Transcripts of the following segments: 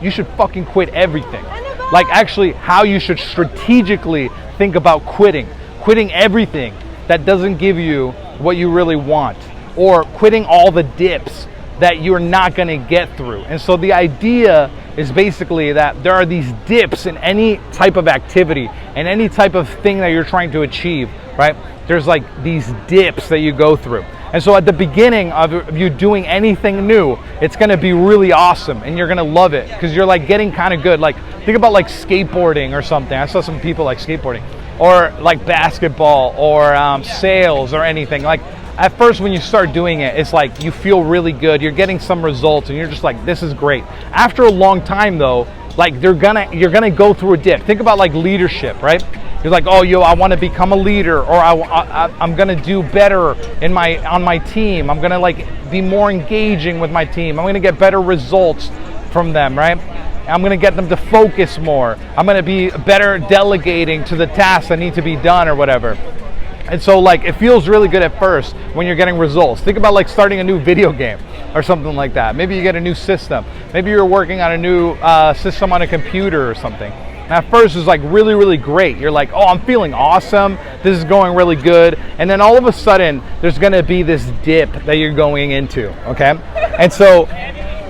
you should fucking quit everything. Like actually how you should strategically think about quitting everything that doesn't give you what you really want, or quitting all the dips that you're not going to get through. And so the idea is basically that there are these dips in any type of activity and any type of thing that you're trying to achieve, right? There's like these dips that you go through. And so at the beginning of you doing anything new, it's going to be really awesome and you're going to love it because you're like getting kind of good. Like think about like skateboarding or something. I saw some people like skateboarding, or like basketball, or sales, or anything. Like at first when you start doing it, it's like you feel really good, you're getting some results and you're just like, this is great. After a long time though, like you're gonna go through a dip. Think about like leadership, right? You're like, oh, I want to become a leader, or I'm gonna do better on my team. I'm gonna like be more engaging with my team. I'm gonna get better results from them, right? I'm gonna get them to focus more. I'm gonna be better delegating to the tasks that need to be done or whatever. And so like it feels really good at first when you're getting results. Think about like starting a new video game or something like that. Maybe you get a new system. Maybe you're working on a new system on a computer or something. And at first it's like really, really great. You're like, oh, I'm feeling awesome. This is going really good. And then all of a sudden there's gonna be this dip that you're going into, okay? And so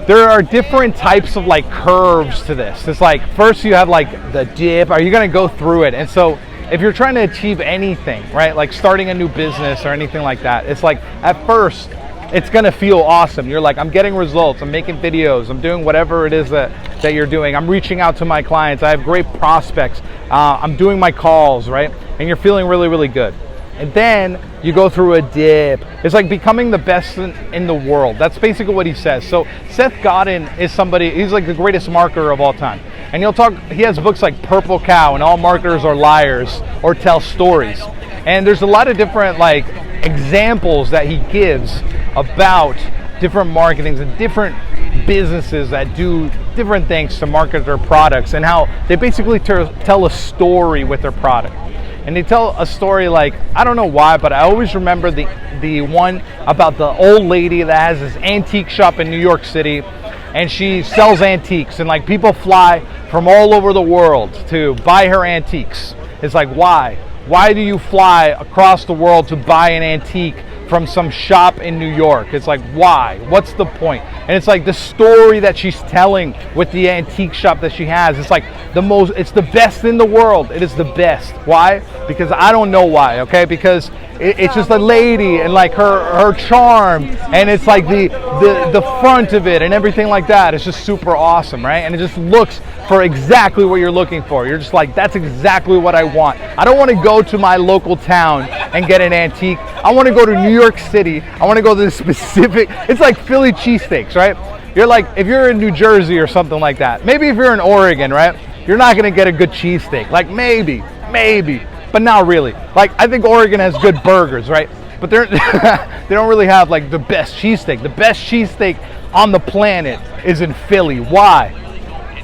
there are different types of like curves to this. It's like first you have like the dip. Are you gonna go through it? And so if you're trying to achieve anything, right, like starting a new business or anything like that, it's like at first it's gonna feel awesome. You're like, I'm getting results, I'm making videos, I'm doing whatever it is that you're doing. I'm reaching out to my clients, I have great prospects, I'm doing my calls, right? And you're feeling really, really good. And then you go through a dip. It's like becoming the best in the world. That's basically what he says. So Seth Godin is somebody, he's like the greatest marketer of all time. And he has books like Purple Cow and All Marketers Are Liars, or Tell Stories. And there's a lot of different like examples that he gives about different marketings and different businesses that do different things to market their products, and how they basically tell a story with their product. And they tell a story like, I don't know why, but I always remember the one about the old lady that has this antique shop in New York City, and she sells antiques, and like people fly from all over the world to buy her antiques. It's like, why? Why do you fly across the world to buy an antique from some shop in New York? It's like, why? What's the point? And it's like the story that she's telling with the antique shop that she has. It's like it's the best in the world. It is the best. Why? Because I don't know why, okay? Because it's just a lady and like her charm, and it's like the front of it and everything like that. It's just super awesome, right? And it just looks for exactly what you're looking for. You're just like, that's exactly what I want. I don't want to go to my local town and get an antique. I want to go to New York City. I want to go to the specific, it's like Philly cheesesteaks, right? You're like, if you're in New Jersey or something like that, maybe if you're in Oregon, right? You're not going to get a good cheesesteak. Like maybe, but not really. Like I think Oregon has good burgers, right? But they don't really have like the best cheesesteak. The best cheesesteak on the planet is in Philly. Why?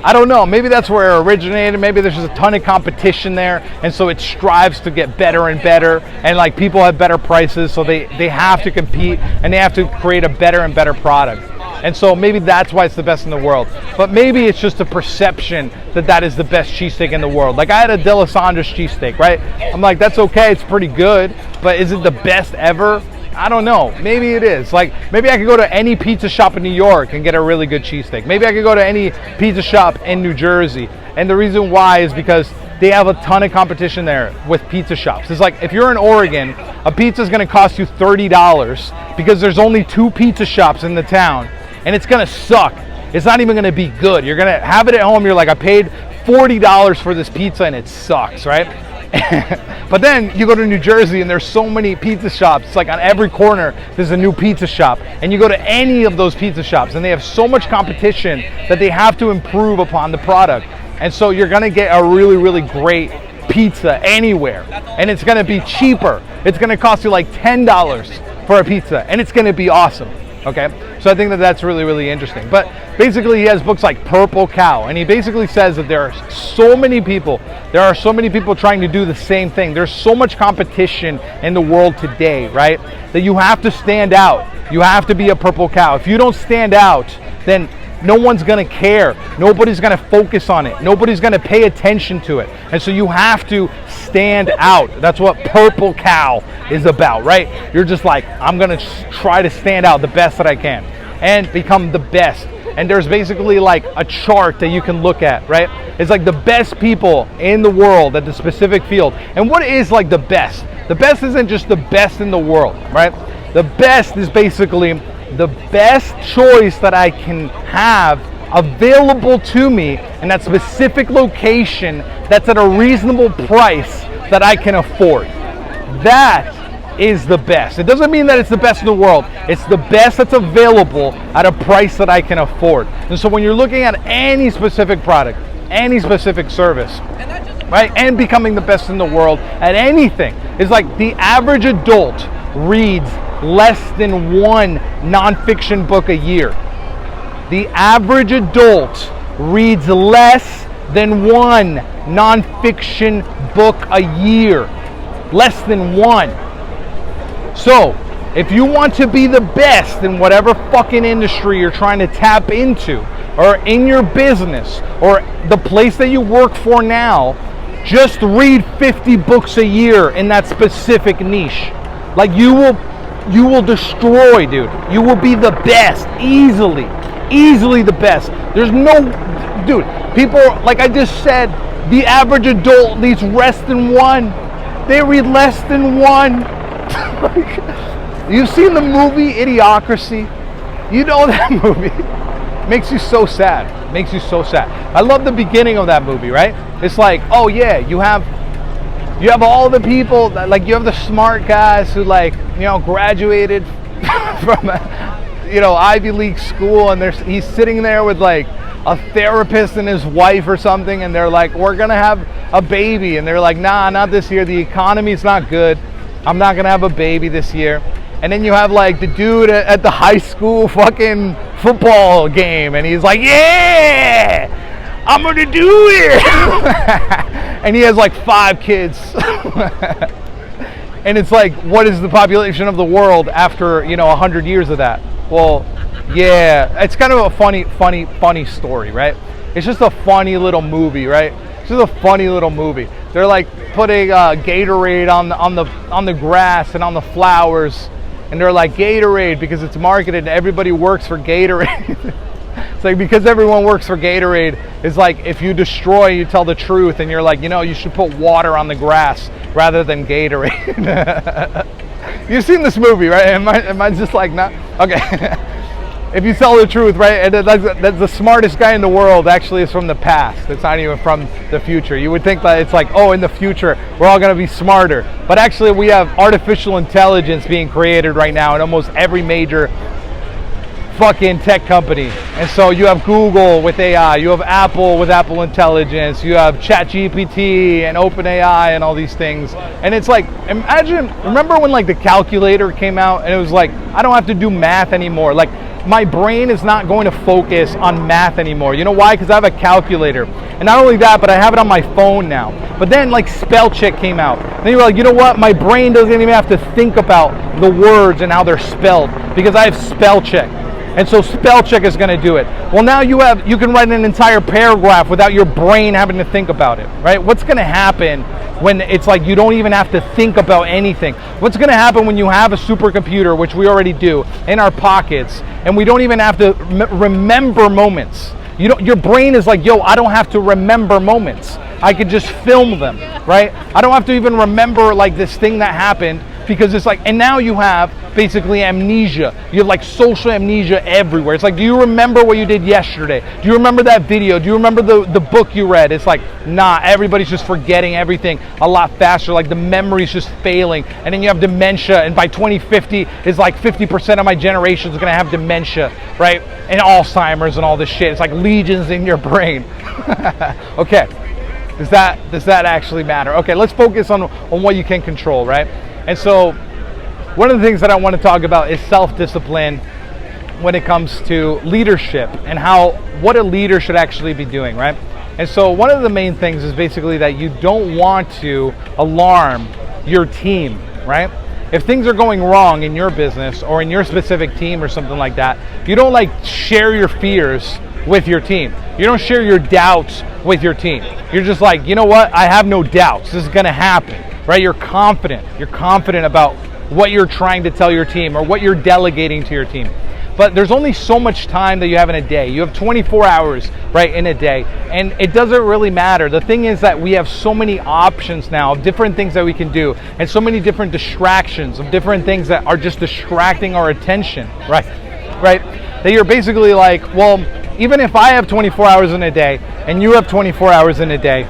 I don't know. Maybe that's where it originated. Maybe there's just a ton of competition there, and so it strives to get better and better, and like people have better prices, so they have to compete and they have to create a better and better product. And so maybe that's why it's the best in the world. But maybe it's just a perception that is the best cheesesteak in the world. Like I had a D'Alessandro's cheesesteak, right? I'm like, that's okay, it's pretty good, but is it the best ever? I don't know. Maybe it is. Like maybe I could go to any pizza shop in New York and get a really good cheesesteak. Maybe I could go to any pizza shop in New Jersey. And the reason why is because they have a ton of competition there with pizza shops. It's like if you're in Oregon, a pizza is going to cost you $30 because there's only 2 pizza shops in the town, and it's going to suck. It's not even going to be good. You're going to have it at home. You're like, I paid $40 for this pizza and it sucks, right? But then you go to New Jersey and there's so many pizza shops. It's like on every corner there's a new pizza shop, and you go to any of those pizza shops and they have so much competition that they have to improve upon the product. And so you're gonna get a really, really great pizza anywhere, and it's gonna be cheaper. It's gonna cost you like $10 for a pizza, and it's gonna be awesome. Okay, so I think that's really, really interesting. But basically he has books like Purple Cow, and he basically says that there are so many people trying to do the same thing. There's so much competition in the world today, right? That you have to stand out. You have to be a purple cow. If you don't stand out, then no one's gonna care. Nobody's gonna focus on it. Nobody's gonna pay attention to it. And so you have to stand out. That's what Purple Cow is about, right? You're just like, I'm gonna try to stand out the best that I can and become the best. And there's basically like a chart that you can look at, right? It's like the best people in the world at the specific field. And what is like the best? The best isn't just the best in the world, right? The best is basically the best choice that I can have available to me in that specific location that's at a reasonable price that I can afford. That is the best. It doesn't mean that it's the best in the world. It's the best that's available at a price that I can afford. And so when you're looking at any specific product, any specific service, right, and becoming the best in the world at anything, it's like the average adult reads less than one nonfiction book a year. The average adult reads less than one nonfiction book a year. Less than one. So, if you want to be the best in whatever fucking industry you're trying to tap into, or in your business, or the place that you work for now, just read 50 books a year in that specific niche. Like you will destroy, dude. You will be the best, easily the best. There's no, dude, people, like I just said, the average adult reads less than one. They read less than one. You've seen the movie Idiocracy? You know that movie. Makes you so sad. Makes you so sad. I love the beginning of that movie, right? It's like, oh yeah, you have all the people that, like, you have the smart guys who, like, you know, graduated from Ivy League school, and he's sitting there with like a therapist and his wife or something, and they're like, we're gonna have a baby, and they're like, nah, not this year, the economy's not good, I'm not gonna have a baby this year. And then you have like the dude at the high school fucking football game, and he's like, yeah, I'm gonna do it. And he has like 5 kids. And it's like, what is the population of the world after 100 years of that? Well, yeah, it's kind of a funny story, right? It's just a funny little movie, right? It's just a funny little movie. They're like putting Gatorade on the grass and on the flowers, and they're like, Gatorade, because it's marketed and everybody works for Gatorade. It's like, because everyone works for Gatorade, it's like, if you destroy, you tell the truth, and you're like, you should put water on the grass rather than Gatorade. You've seen this movie, right? Am I just like, not? Okay. If you tell the truth, right, and that's the smartest guy in the world actually is from the past. It's not even from the future. You would think that it's like, oh, in the future, we're all going to be smarter. But actually, we have artificial intelligence being created right now in almost every major fucking tech company. And so you have Google with AI, you have Apple with Apple Intelligence, you have ChatGPT and OpenAI and all these things. And it's like, remember when like the calculator came out and it was like, I don't have to do math anymore. Like, my brain is not going to focus on math anymore. You know why? Because I have a calculator. And not only that, but I have it on my phone now. But then like spell check came out. Then you were like, you know what? My brain doesn't even have to think about the words and how they're spelled because I have spell check. And so spell check is going to do it. Well, now you can write an entire paragraph without your brain having to think about it, right? What's going to happen when it's like you don't even have to think about anything? What's going to happen when you have a supercomputer, which we already do, in our pockets, and we don't even have to remember moments? Your brain is like, yo, I don't have to remember moments. I could just film them, right? I don't have to even remember like this thing that happened, because it's like, and now you have basically amnesia. You have like social amnesia everywhere. It's like, do you remember what you did yesterday? Do you remember that video? Do you remember the book you read? It's like, nah, everybody's just forgetting everything a lot faster. Like the memory's just failing. And then you have dementia, and by 2050, it's like 50% of my generation is gonna have dementia, right? And Alzheimer's and all this shit. It's like legions in your brain. Okay, does that actually matter? Okay, let's focus on what you can control, right? And so one of the things that I want to talk about is self-discipline when it comes to leadership and what a leader should actually be doing, right? And so one of the main things is basically that you don't want to alarm your team, right? If things are going wrong in your business or in your specific team or something like that, you don't like share your fears with your team. You don't share your doubts with your team. You're just like, you know what? I have no doubts. This is going to happen, right? You're confident. You're confident about what you're trying to tell your team or what you're delegating to your team. But there's only so much time that you have in a day. You have 24 hours, right, in a day, and it doesn't really matter. The thing is that we have so many options now of different things that we can do, and so many different distractions of different things that are just distracting our attention, right? That you're basically like, well, even if I have 24 hours in a day and you have 24 hours in a day,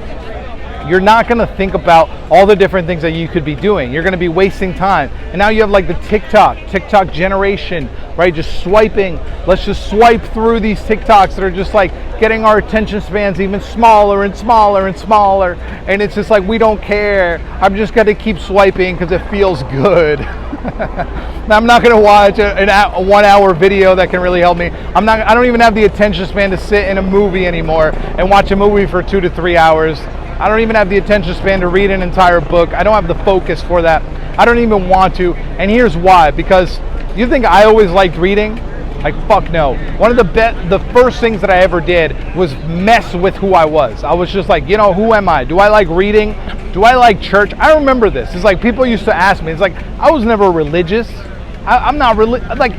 you're not going to think about all the different things that you could be doing. You're going to be wasting time. And now you have like the TikTok generation, right? Just swiping. Let's just swipe through these TikToks that are just like getting our attention spans even smaller and smaller and smaller. And it's just like, we don't care. I'm just going to keep swiping because it feels good. Now, I'm not going to watch a 1 hour video that can really help me. I don't even have the attention span to sit in a movie anymore and watch a movie for 2 to 3 hours. I don't even have the attention span to read an entire book. I don't have the focus for that. I don't even want to. And here's why. Because you think I always liked reading? Like, fuck no. One of the first things that I ever did was mess with who I was. I was just like, you know, who am I? Do I like reading? Do I like church? I remember this. It's like people used to ask me. It's like, I was never religious. I'm not like,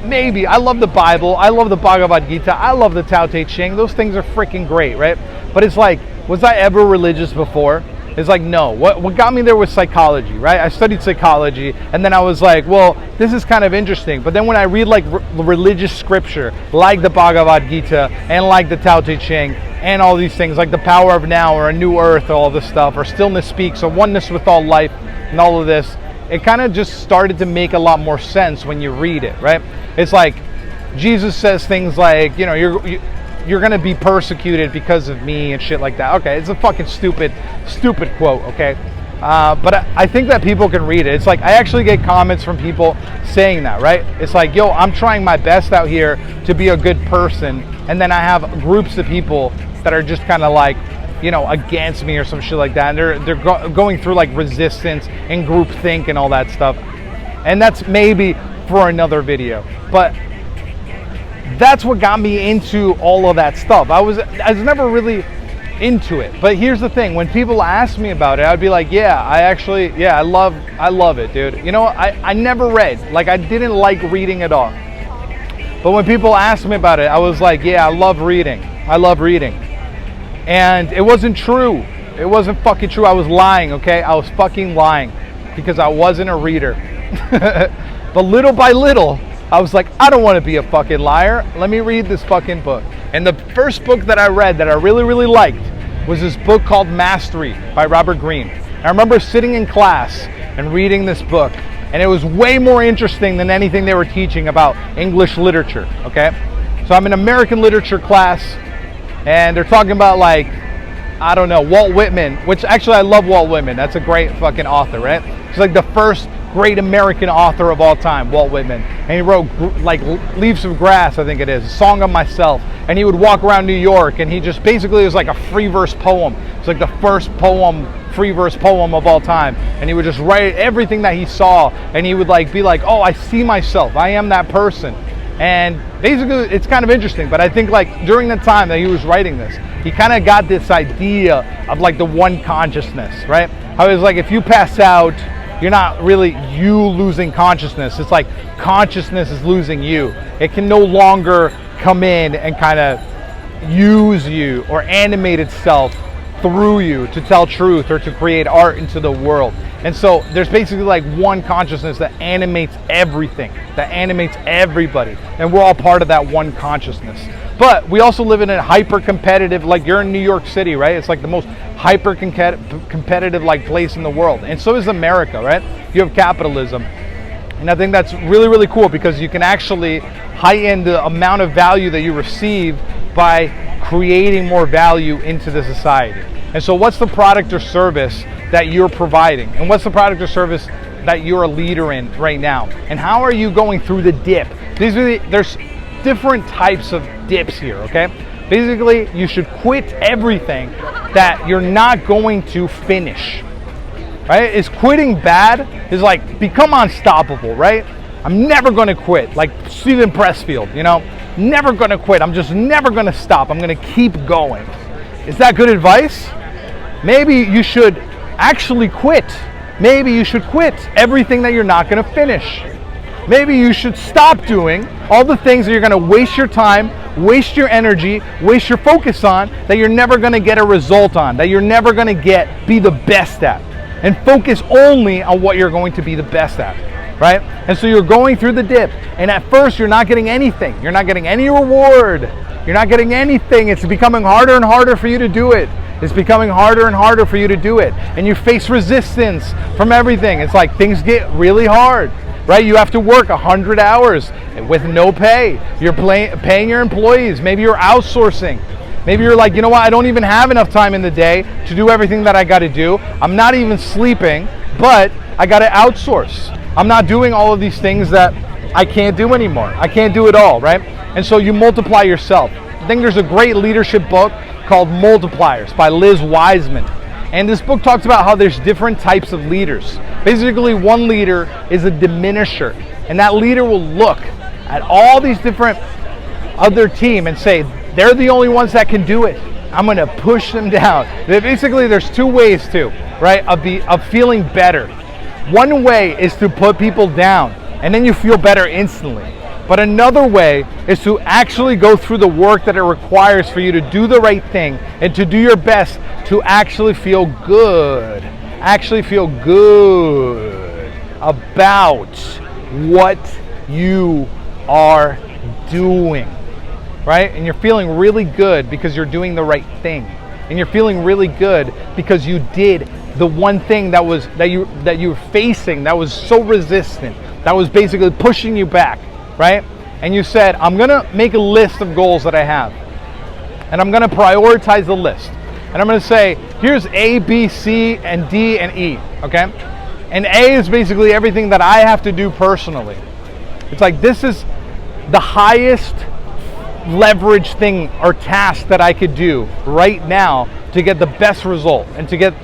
maybe. I love the Bible. I love the Bhagavad Gita. I love the Tao Te Ching. Those things are freaking great, right? But it's like, was I ever religious before? It's like, no. What got me there was psychology, right? I studied psychology, and then I was like, well, this is kind of interesting. But then when I read like religious scripture, like the Bhagavad Gita, and like the Tao Te Ching, and all these things, like the Power of Now, or A New Earth, all this stuff, or Stillness Speaks, or Oneness with All Life, and all of this, it kind of just started to make a lot more sense when you read it, right? It's like, Jesus says things like, you know, you're going to be persecuted because of me and shit like that. Okay, it's a fucking stupid quote, okay? But I think that people can read it. It's like, I actually get comments from people saying that, right? It's like, yo, I'm trying my best out here to be a good person. And then I have groups of people that are just kind of like, you know, against me or some shit like that. And they're going through like resistance and groupthink and all that stuff. And that's maybe for another video. But that's what got me into all of that stuff. I was never really into it. But here's the thing, when people ask me about it, I'd be like, I love it, dude. You know, I never read. Like, I didn't like reading at all. But when people asked me about it, I was like, yeah, I love reading. And it wasn't true. It wasn't fucking true. I was lying, okay? I was fucking lying because I wasn't a reader. But little by little, I was like, I don't want to be a fucking liar. Let me read this fucking book. And the first book that I read that I really, really liked was this book called Mastery by Robert Greene. I remember sitting in class and reading this book, and it was way more interesting than anything they were teaching about English literature, okay? So I'm in American literature class, and they're talking about, like, I don't know, Walt Whitman, which actually I love Walt Whitman. That's a great fucking author, right? He's like the first great American author of all time, Walt Whitman. And he wrote like Leaves of Grass, I think it is, a Song of Myself. And he would walk around New York, and he just basically, it was like a free verse poem. It's like the first free verse poem of all time. And he would just write everything that he saw, and he would like be like, oh, I see myself, I am that person. And basically, it's kind of interesting, but I think like during the time that he was writing this, he kind of got this idea of like the one consciousness, right? How it's like, if you pass out, you're not really you losing consciousness. It's like consciousness is losing you. It can no longer come in and kind of use you or animate itself through you to tell truth or to create art into the world. And so there's basically like one consciousness that animates everything, that animates everybody. And we're all part of that one consciousness. But we also live in a hyper-competitive, like you're in New York City, right? It's like the most hyper-competitive like place in the world. And so is America, right? You have capitalism. And I think that's really, really cool because you can actually heighten the amount of value that you receive by creating more value into the society. And so what's the product or service that you're providing? And what's the product or service that you're a leader in right now? And how are you going through the dip? There's different types of dips here, okay? Basically, you should quit everything that you're not going to finish, right? Is quitting bad? Is like become unstoppable, right? I'm never going to quit. Like Steven Pressfield, you know, never going to quit. I'm just never going to stop. I'm going to keep going. Is that good advice? Maybe you should actually quit. Maybe you should quit everything that you're not going to finish. Maybe you should stop doing all the things that you're going to waste your time, waste your energy, waste your focus on, that you're never going to get a result on, that you're never going to be the best at, and focus only on what you're going to be the best at, right? And so you're going through the dip, and at first you're not getting anything. You're not getting any reward. You're not getting anything. It's becoming harder and harder for you to do it. It's becoming harder and harder for you to do it. And you face resistance from everything. It's like things get really hard, right? You have to work 100 hours with no pay. You're paying your employees. Maybe you're outsourcing. Maybe you're like, you know what? I don't even have enough time in the day to do everything that I got to do. I'm not even sleeping, but I got to outsource. I'm not doing all of these things that I can't do anymore. I can't do it all, right? And so you multiply yourself. I think there's a great leadership book called Multipliers by Liz Wiseman. And this book talks about how there's different types of leaders. Basically, one leader is a diminisher. And that leader will look at all these different other team and say, they're the only ones that can do it. I'm going to push them down. Basically, there's two ways to, right, of feeling better. One way is to put people down, and then you feel better instantly. But another way is to actually go through the work that it requires for you to do the right thing and to do your best to actually feel good. Actually feel good about what you are doing, right? And you're feeling really good because you're doing the right thing. And you're feeling really good because you did the one thing that you were facing that was so resistant, that was basically pushing you back. Right? And you said, I'm going to make a list of goals that I have. And I'm going to prioritize the list. And I'm going to say, here's A, B, C, and D, and E. Okay? And A is basically everything that I have to do personally. It's like, this is the highest leverage thing or task that I could do right now to get the best result and to get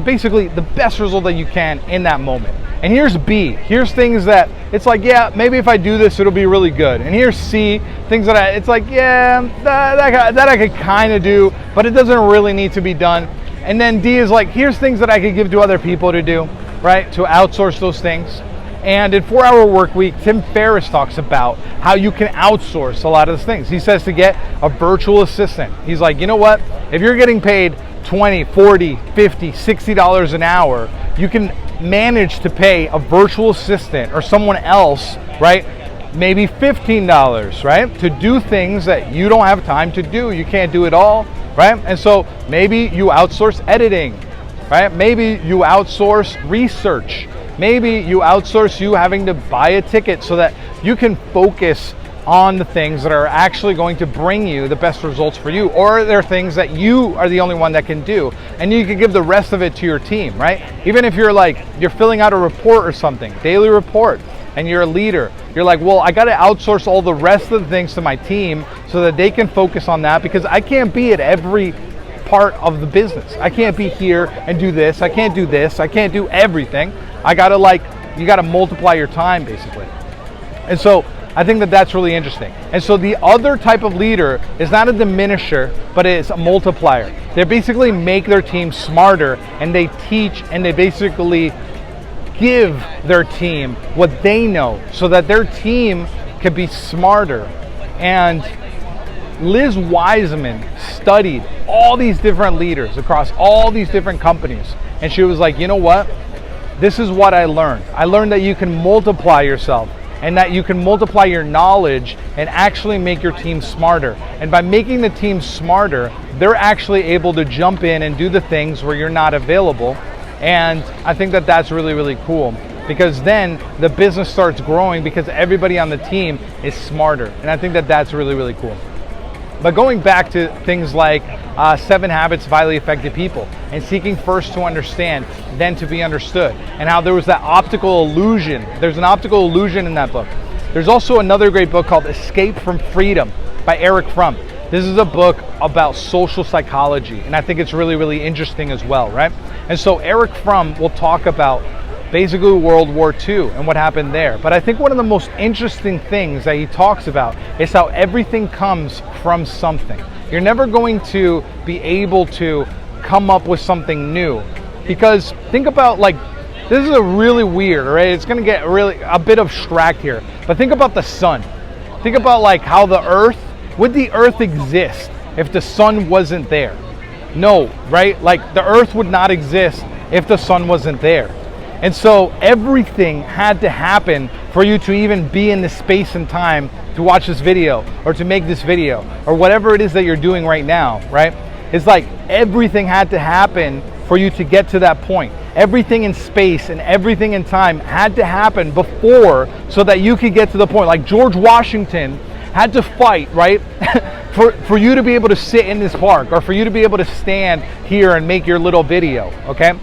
basically the best result that you can in that moment. And here's B. Here's things that it's like, yeah, maybe if I do this, it'll be really good. And here's C. Things that it's like, yeah, that I could kind of do, but it doesn't really need to be done. And then D is like, here's things that I could give to other people to do, right? To outsource those things. And in 4 Hour Work Week, Tim Ferriss talks about how you can outsource a lot of those things. He says to get a virtual assistant. He's like, you know what? If you're getting paid $20, $40, $50, $60 an hour, you can manage to pay a virtual assistant or someone else, right? Maybe $15, right? To do things that you don't have time to do. You can't do it all, right? And so maybe you outsource editing, right? Maybe you outsource research. Maybe you outsource you having to buy a ticket so that you can focus on the things that are actually going to bring you the best results for you, or there are things that you are the only one that can do, and you can give the rest of it to your team, right? Even if you're filling out a report or something, daily report, and you're a leader, you're like, well, I got to outsource all the rest of the things to my team so that they can focus on that, because I can't be at every part of the business. I can't be here and do this. I can't do this. I can't do everything. I got to you got to multiply your time basically. And so I think that that's really interesting. And so the other type of leader is not a diminisher, but it's a multiplier. They basically make their team smarter, and they teach and they basically give their team what they know so that their team can be smarter. And Liz Wiseman studied all these different leaders across all these different companies. And she was like, you know what? This is what I learned. I learned that you can multiply yourself, and that you can multiply your knowledge and actually make your team smarter. And by making the team smarter, they're actually able to jump in and do the things where you're not available. And I think that that's really, really cool, because then the business starts growing because everybody on the team is smarter. And I think that that's really, really cool. But going back to things like 7 Habits of Highly Effective People, and seeking first to understand, then to be understood, and how there was that optical illusion. There's an optical illusion in that book. There's also another great book called Escape from Freedom by Erich Fromm. This is a book about social psychology, and I think it's really, really interesting as well, right? And so Erich Fromm will talk about basically World War II and what happened there. But I think one of the most interesting things that he talks about is how everything comes from something. You're never going to be able to come up with something new, because think about, like, this is a really weird, right? It's going to get really a bit abstract here, but think about the sun. Think about like how the earth, would the earth exist if the sun wasn't there? No, right? Like the earth would not exist if the sun wasn't there. And so everything had to happen for you to even be in this space and time to watch this video or to make this video or whatever it is that you're doing right now, right? It's like everything had to happen for you to get to that point. Everything in space and everything in time had to happen before so that you could get to the point. Like George Washington had to fight, right? for you to be able to sit in this park or for you to be able to stand here and make your little video, okay?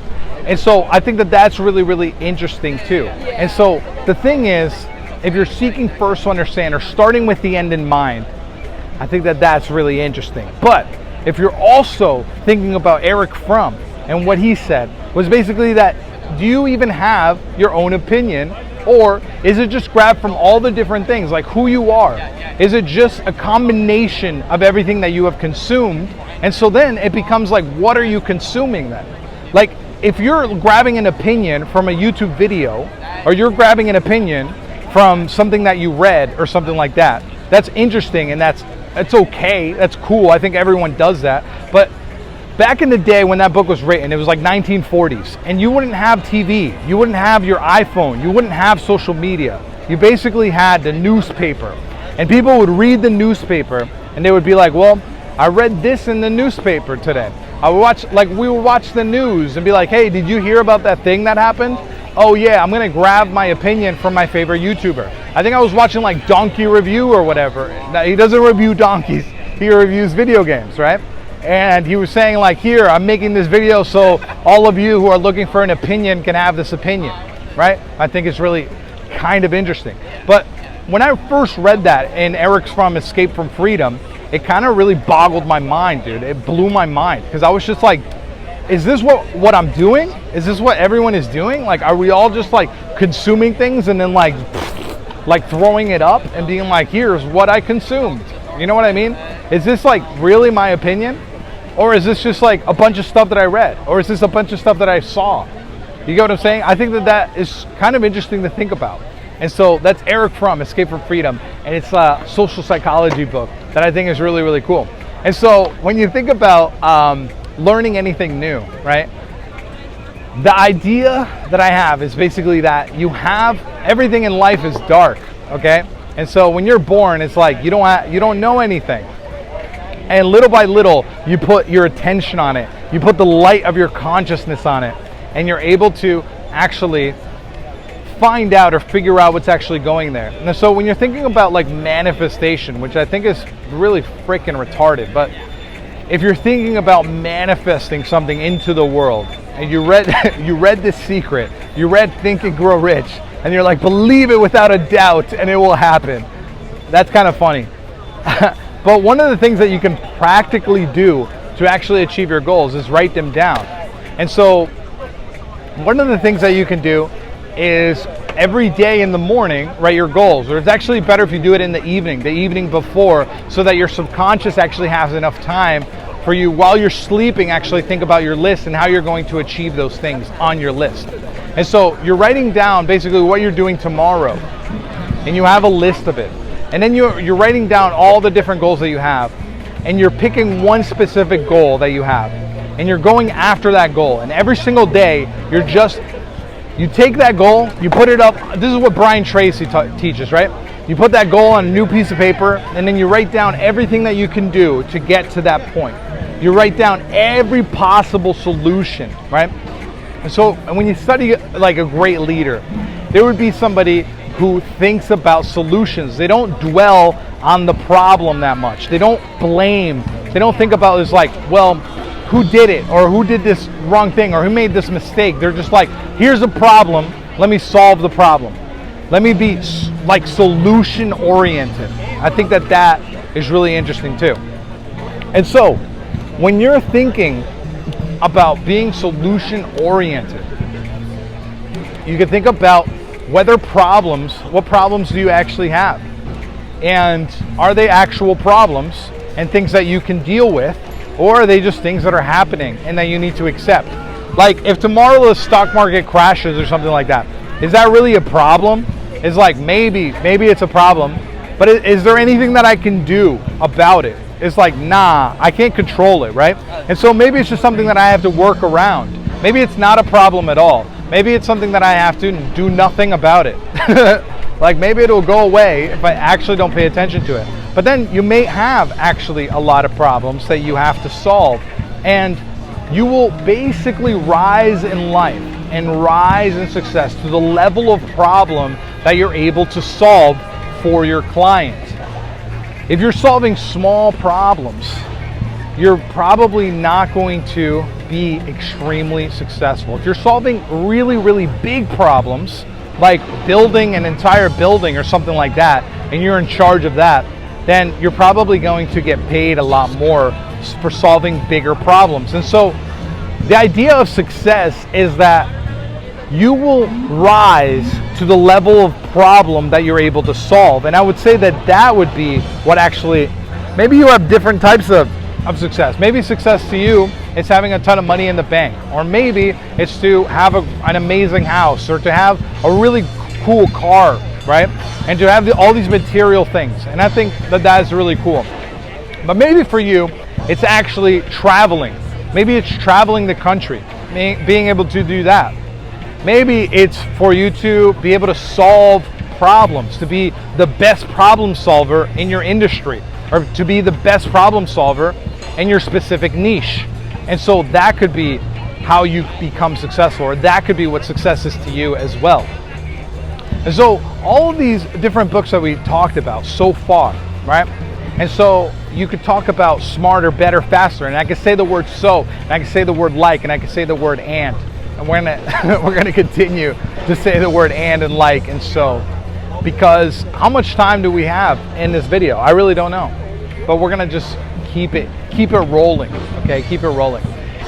And so I think that that's really, really interesting too. And so the thing is, if you're seeking first to understand or starting with the end in mind, I think that that's really interesting. But if you're also thinking about Erich Fromm and what he said was basically that, do you even have your own opinion, or is it just grabbed from all the different things, like who you are? Is it just a combination of everything that you have consumed? And so then it becomes like, what are you consuming then? Like, if you're grabbing an opinion from a YouTube video, or you're grabbing an opinion from something that you read or something like that, that's interesting and that's okay, that's cool. I think everyone does that. But back in the day when that book was written, it was like 1940s, and you wouldn't have TV, you wouldn't have your iPhone, you wouldn't have social media. You basically had the newspaper, and people would read the newspaper and they would be like, well, I read this in the newspaper today. We would watch the news and be like, hey, did you hear about that thing that happened? Oh yeah, I'm gonna grab my opinion from my favorite YouTuber. I think I was watching like Donkey Review or whatever. Now, he doesn't review donkeys, he reviews video games, right? And he was saying like, here, I'm making this video so all of you who are looking for an opinion can have this opinion, right? I think it's really kind of interesting. But when I first read that in Erich Fromm Escape from Freedom, it kind of really boggled my mind, dude. It blew my mind, because I was just like, is this what I'm doing? Is this what everyone is doing? Like, are we all just like consuming things and then like throwing it up and being like, here's what I consumed? You know what I mean? Is this like really my opinion? Or is this just like a bunch of stuff that I read? Or is this a bunch of stuff that I saw? You get what I'm saying? I think that is kind of interesting to think about. And so that's Erich Fromm, Escape from Freedom, and it's a social psychology book that I think is really, really cool. And so when you think about learning anything new, right? The idea that I have is basically that you have, everything in life is dark, okay? And so when you're born, it's like you don't know anything. And little by little, you put your attention on it. You put the light of your consciousness on it, and you're able to actually find out or figure out what's actually going there. And so when you're thinking about like manifestation, which I think is really freaking retarded, but if you're thinking about manifesting something into the world, and you read this secret, you read Think and Grow Rich, and you're like, believe it without a doubt and it will happen. That's kind of funny. But one of the things that you can practically do to actually achieve your goals is write them down. And so one of the things that you can do is every day in the morning write your goals, or it's actually better if you do it in the evening before, so that your subconscious actually has enough time for you while you're sleeping actually think about your list and how you're going to achieve those things on your list. And so you're writing down basically what you're doing tomorrow, and you have a list of it, and then you're writing down all the different goals that you have, and you're picking one specific goal that you have, and you're going after that goal. And every single day you take that goal, you put it up. This is what Brian Tracy teaches, right? You put that goal on a new piece of paper, and then you write down everything that you can do to get to that point. You write down every possible solution, right? And so when you study like a great leader, there would be somebody who thinks about solutions. They don't dwell on the problem that much. They don't blame. They don't think about it as like, well, who did it, or who did this wrong thing, or who made this mistake. They're just like, here's a problem, let me solve the problem. Let me be like solution oriented. I think that is really interesting too. And so when you're thinking about being solution oriented, you can think about what problems do you actually have? And are they actual problems and things that you can deal with, or are they just things that are happening and that you need to accept? Like, if tomorrow the stock market crashes or something like that, is that really a problem? It's like, maybe it's a problem, but is there anything that I can do about it? It's like, nah, I can't control it, right? And so maybe it's just something that I have to work around. Maybe it's not a problem at all. Maybe it's something that I have to do nothing about it. Like, maybe it'll go away if I actually don't pay attention to it. But then you may have actually a lot of problems that you have to solve, and you will basically rise in life and rise in success to the level of problem that you're able to solve for your client. If you're solving small problems, you're probably not going to be extremely successful. If you're solving really, really big problems, like building an entire building or something like that, and you're in charge of that, then you're probably going to get paid a lot more for solving bigger problems. And so the idea of success is that you will rise to the level of problem that you're able to solve. And I would say that that would be what actually, maybe you have different types of success. Maybe success to you is having a ton of money in the bank, or maybe it's to have an amazing house, or to have a really cool car, right? And to have all these material things. And I think that is really cool. But maybe for you, it's actually traveling. Maybe it's traveling the country, being able to do that. Maybe it's for you to be able to solve problems, to be the best problem solver in your industry, or to be the best problem solver in your specific niche. And so that could be how you become successful, or that could be what success is to you as well. And so all of these different books that we talked about so far, right? And so you could talk about smarter, better, faster, and I could say the word so, and I could say the word like, and I could say the word and we're gonna continue to say the word and like and so, because how much time do we have in this video? I really don't know, but we're gonna just keep it rolling, okay? Keep it rolling.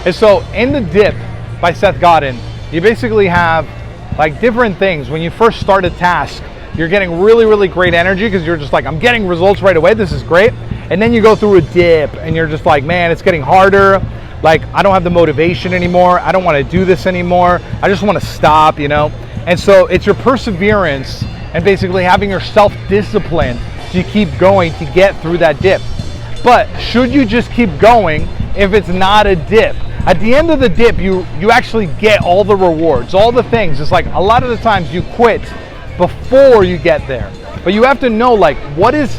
And so in The Dip by Seth Godin, you basically have like different things. When you first start a task, you're getting really, really great energy because you're just like, I'm getting results right away, this is great. And then you go through a dip and you're just like, man, it's getting harder. Like, I don't have the motivation anymore. I don't want to do this anymore. I just want to stop, you know? And so it's your perseverance and basically having your self-discipline to keep going to get through that dip. But should you just keep going if it's not a dip? At the end of the dip, you actually get all the rewards, all the things. It's like a lot of the times you quit before you get there. But you have to know, like, what is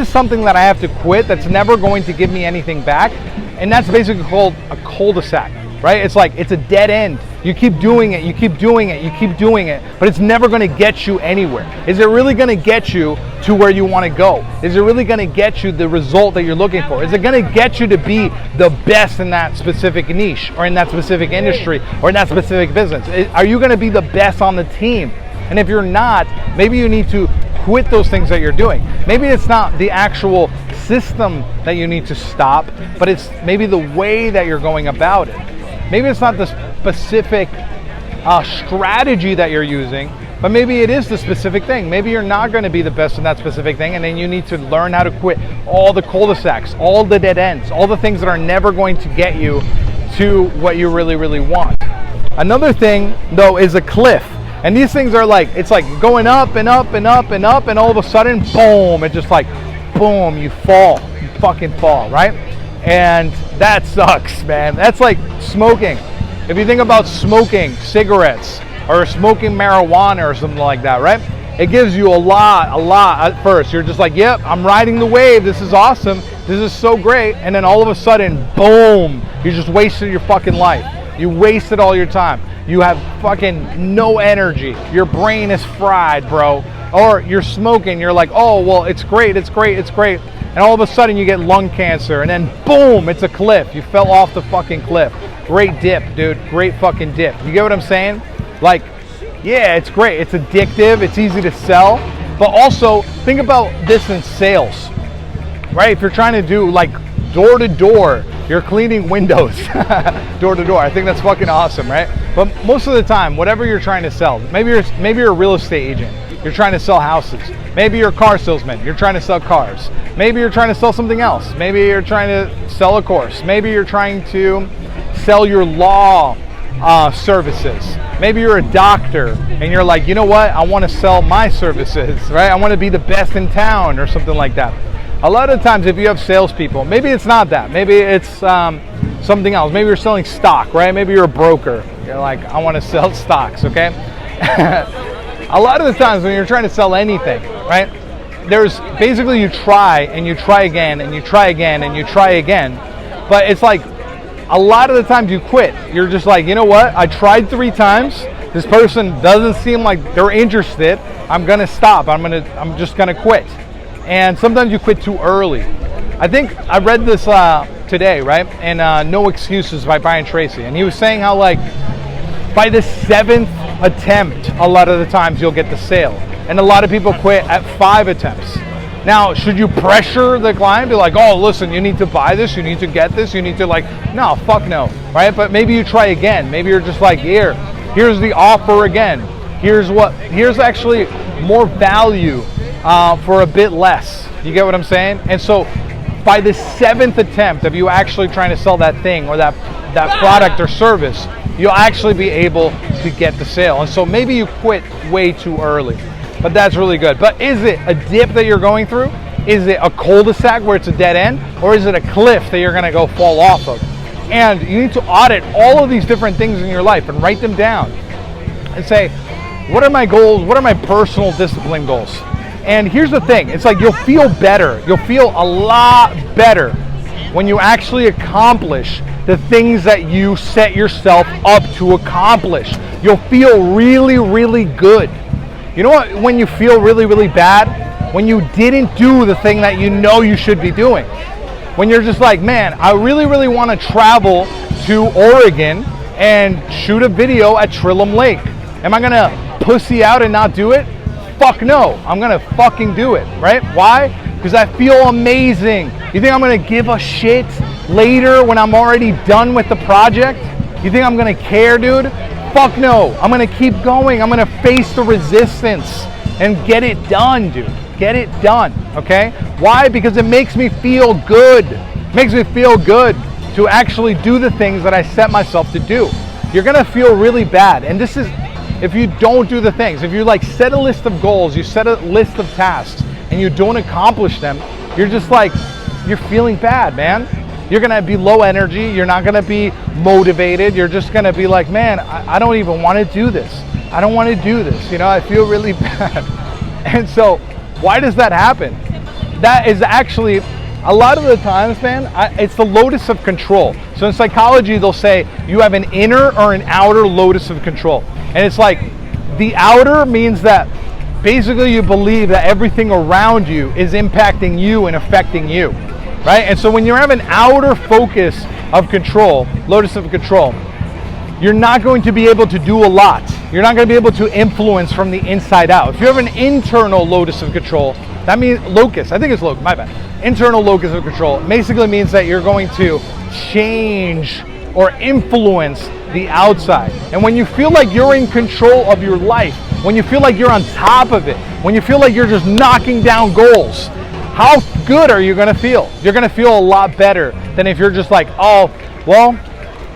something that I have to quit that's never going to give me anything back? And that's basically called a cul-de-sac, right? It's like, it's a dead end. You keep doing it, you keep doing it, you keep doing it, but it's never going to get you anywhere. Is it really going to get you to where you want to go? Is it really going to get you the result that you're looking for? Is it going to get you to be the best in that specific niche, or in that specific industry, or in that specific business? Are you going to be the best on the team? And if you're not, maybe you need to quit those things that you're doing. Maybe it's not the actual system that you need to stop, but it's maybe the way that you're going about it. Maybe it's not the specific strategy that you're using, but maybe it is the specific thing. Maybe you're not going to be the best in that specific thing, and then you need to learn how to quit all the cul-de-sacs, all the dead ends, all the things that are never going to get you to what you really, really want. Another thing, though, is a cliff. And these things are like, it's like going up and up and up and up, and all of a sudden, boom, it's just like, boom, you fall, you fucking fall, right? And that sucks, man. That's like smoking. If you think about smoking cigarettes or smoking marijuana or something like that, right? It gives you a lot at first. You're just like, yep, I'm riding the wave. This is awesome. This is so great. And then all of a sudden, boom, you just wasted your fucking life. You wasted all your time. You have fucking no energy. Your brain is fried, bro. Or you're smoking. You're like, oh, well, it's great, it's great, it's great. And all of a sudden you get lung cancer, and then boom, it's a cliff. You fell off the fucking cliff. Great dip, dude. Great fucking dip. You get what I'm saying? Like, yeah, it's great. It's addictive. It's easy to sell. But also, think about this in sales, right? If you're trying to do like door to door. You're cleaning windows door to door. I think that's fucking awesome, right? But most of the time, whatever you're trying to sell, maybe you're a real estate agent. You're trying to sell houses. Maybe you're a car salesman. You're trying to sell cars. Maybe you're trying to sell something else. Maybe you're trying to sell a course. Maybe you're trying to sell your law services. Maybe you're a doctor and you're like, you know what? I want to sell my services, right? I want to be the best in town or something like that. A lot of times if you have salespeople, maybe it's not that. Maybe it's something else. Maybe you're selling stock, right? Maybe you're a broker. You're like, I want to sell stocks, okay? A lot of the times when you're trying to sell anything, right? There's basically you try and you try again and you try again and you try again. But it's like a lot of the times you quit. You're just like, you know what? I tried 3 times. This person doesn't seem like they're interested. I'm gonna stop. I'm just gonna quit. And sometimes you quit too early. I think I read this today, right? And No Excuses by Brian Tracy. And he was saying how like by the 7th attempt, a lot of the times you'll get the sale. And a lot of people quit at 5 attempts. Now, should you pressure the client? Be like, oh, listen, you need to buy this, you need to get this, you need to like, no, fuck no, right? But maybe you try again. Maybe you're just like, here's the offer again. Here's actually more value for a bit less. You get what I'm saying? And so by the 7th attempt of you actually trying to sell that thing or that product or service, you'll actually be able to get the sale. And so maybe you quit way too early. But that's really good. But is it a dip that you're going through? Is it a cul-de-sac where it's a dead end? Or is it a cliff that you're gonna go fall off of? And you need to audit all of these different things in your life and write them down and say, what are my goals? What are my personal discipline goals? And here's the thing, it's like you'll feel better. You'll feel a lot better when you actually accomplish the things that you set yourself up to accomplish. You'll feel really, really good. You know what, when you feel really, really bad? When you didn't do the thing that you know you should be doing. When you're just like, man, I really, really want to travel to Oregon and shoot a video at Trilum Lake. Am I gonna pussy out and not do it? Fuck no, I'm gonna fucking do it, right? Why? Because I feel amazing. You think I'm gonna give a shit later when I'm already done with the project? You think I'm gonna care, dude? Fuck no, I'm gonna keep going. I'm gonna face the resistance and get it done, dude. Get it done, okay? Why? Because it makes me feel good. It makes me feel good to actually do the things that I set myself to do. You're gonna feel really bad. And this is, if you don't do the things, if you like set a list of goals, you set a list of tasks and you don't accomplish them, you're just like, you're feeling bad, man. You're gonna be low energy, you're not gonna be motivated, you're just gonna be like, man, I don't even wanna do this. I don't wanna do this, you know, I feel really bad. And so, why does that happen? That is actually, a lot of the times, man, it's the locus of control. So in psychology, they'll say you have an inner or an outer locus of control. And it's like, the outer means that basically you believe that everything around you is impacting you and affecting you. Right? And so when you have an outer focus of control, locus of control, you're not going to be able to do a lot. You're not going to be able to influence from the inside out. If you have an internal locus of control, that means locus, I think it's locus, my bad. Internal locus of control basically means that you're going to change or influence the outside. And when you feel like you're in control of your life, when you feel like you're on top of it, when you feel like you're just knocking down goals, how good are you gonna feel? You're gonna feel a lot better than if you're just like, oh, well,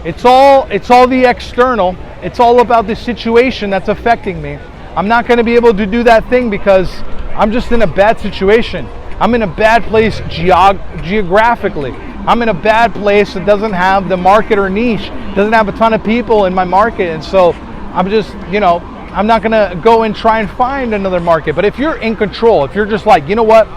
it's all the external. It's all about the situation that's affecting me. I'm not gonna be able to do that thing because I'm just in a bad situation. I'm in a bad place geographically. I'm in a bad place that doesn't have the market or niche, doesn't have a ton of people in my market. And so I'm just, you know, I'm not gonna go and try and find another market. But if you're in control, if you're just like, you know what?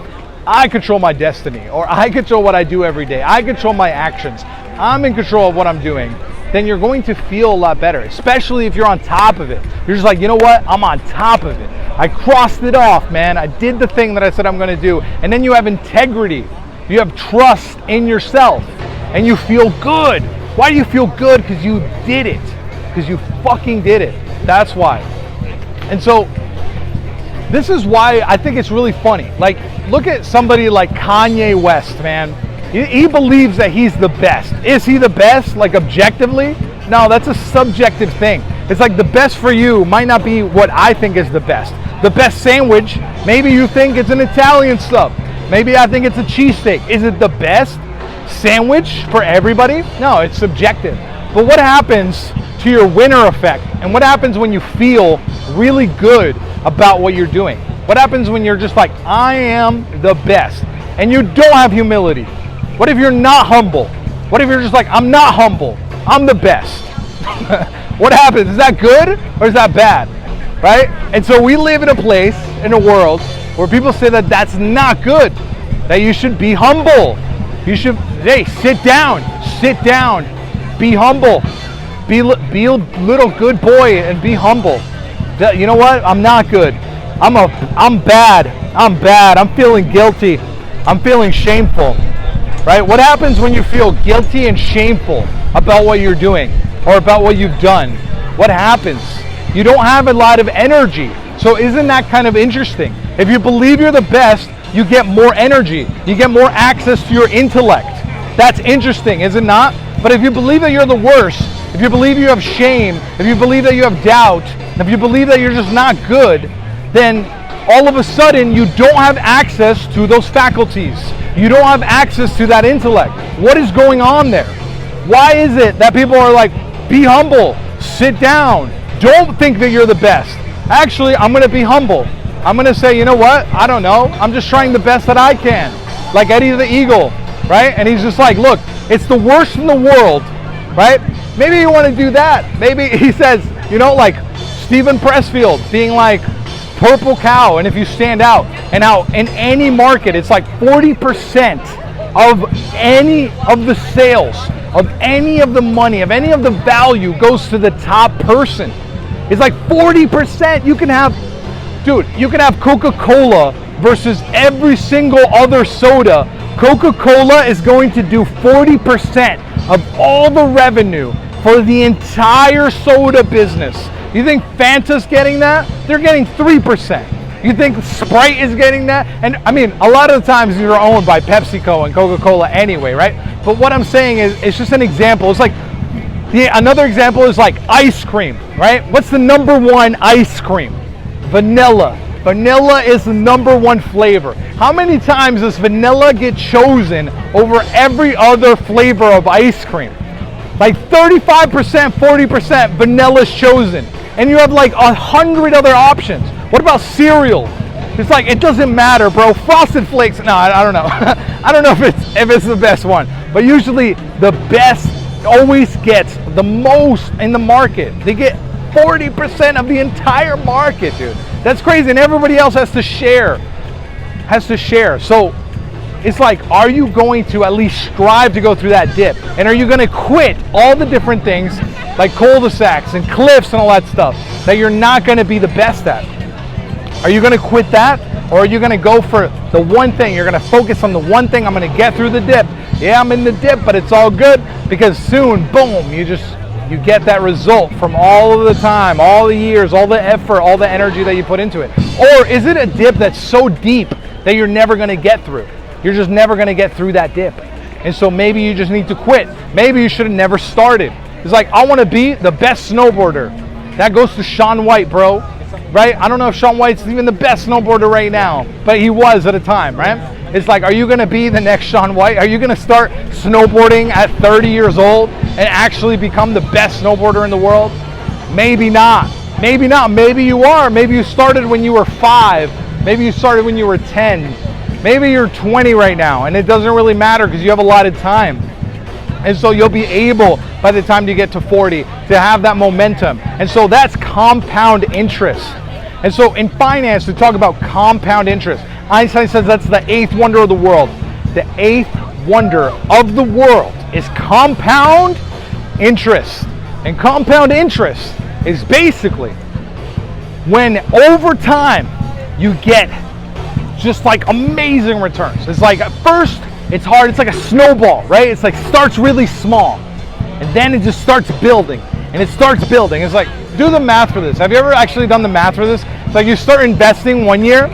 I control my destiny, or I control what I do every day. I control my actions. I'm in control of what I'm doing. Then you're going to feel a lot better, especially if you're on top of it. You're just like, you know what? I'm on top of it. I crossed it off, man. I did the thing that I said I'm going to do. And then you have integrity. You have trust in yourself, and you feel good. Why do you feel good? Because you did it. Because you fucking did it. That's why. And so this is why I think it's really funny. Like, look at somebody like Kanye West, man. He believes that he's the best. Is he the best, like objectively? No, that's a subjective thing. It's like the best for you might not be what I think is the best. The best sandwich, maybe you think it's an Italian sub. Maybe I think it's a cheesesteak. Is it the best sandwich for everybody? No, it's subjective. But what happens to your winner effect? And what happens when you feel really good about what you're doing? What happens when you're just like, I am the best, and you don't have humility? What if you're not humble? What if you're just like, I'm not humble, I'm the best? What happens? Is that good or is that bad? Right? And so we live in a place, in a world, where people say that that's not good, that you should be humble. You should, hey, sit down, be humble, be a little good boy and be humble. You know what? I'm not good. I'm bad. I'm feeling guilty. I'm feeling shameful. Right? What happens when you feel guilty and shameful about what you're doing or about what you've done? What happens? You don't have a lot of energy. So isn't that kind of interesting? If you believe you're the best, you get more energy. You get more access to your intellect. That's interesting, is it not? But if you believe that you're the worst, if you believe you have shame, if you believe that you have doubt, if you believe that you're just not good, then all of a sudden you don't have access to those faculties. You don't have access to that intellect. What is going on there? Why is it that people are like, be humble, sit down, don't think that you're the best? Actually, I'm going to be humble. I'm going to say, you know what? I don't know. I'm just trying the best that I can. Like Eddie the Eagle, right? And he's just like, look, it's the worst in the world, right? Maybe you want to do that. Maybe he says, you know, like Stephen Pressfield being like purple cow. And if you stand out, and now in any market, it's like 40% of any of the sales, of any of the money, of any of the value goes to the top person. It's like 40%. You can have, dude, you can have Coca-Cola versus every single other soda. Coca-Cola is going to do 40% of all the revenue for the entire soda business. You think Fanta's getting that? They're getting 3%. You think Sprite is getting that? And I mean, a lot of the times these are owned by PepsiCo and Coca-Cola anyway, right? But what I'm saying is, it's just an example. It's like, another example is like ice cream, right? What's the number one ice cream? Vanilla. Vanilla is the number one flavor. How many times does vanilla get chosen over every other flavor of ice cream? Like 35%, 40% vanilla is chosen. And you have like 100 other options. What about cereal? It's like, it doesn't matter, bro. Frosted Flakes, no, I don't know. I don't know if it's the best one. But usually the best always gets the most in the market. They get 40% of the entire market, dude. That's crazy, and everybody else has to share. So it's like, are you going to at least strive to go through that dip? And are you going to quit all the different things like cul-de-sacs and cliffs and all that stuff that you're not going to be the best at? Are you going to quit that? Or are you going to go for the one thing? You're going to focus on the one thing. I'm going to get through the dip. Yeah, I'm in the dip, but it's all good, because soon, boom, you get that result from all of the time, all the years, all the effort, all the energy that you put into it. Or is it a dip that's so deep that you're never going to get through? You're just never going to get through that dip. And so maybe you just need to quit. Maybe you should have never started. It's like, I want to be the best snowboarder. That goes to Shaun White, bro. Right? I don't know if Shaun White's even the best snowboarder right now, but he was at a time, right? It's like, are you going to be the next Shaun White? Are you going to start snowboarding at 30 years old and actually become the best snowboarder in the world? Maybe not. Maybe not. Maybe you are. Maybe you started when you were 5. Maybe you started when you were 10. Maybe you're 20 right now, and it doesn't really matter because you have a lot of time. And so you'll be able, by the time you get to 40, to have that momentum. And so that's compound interest. And so in finance, we talk about compound interest. Einstein says that's the 8th wonder of the world. The 8th wonder of the world is compound interest. And compound interest is basically when over time you get just like amazing returns. It's like at first it's hard, it's like a snowball, right? It's like starts really small and then it just starts building and it starts building. It's like, do the math for this. Have you ever actually done the math for this? It's like you start investing one year,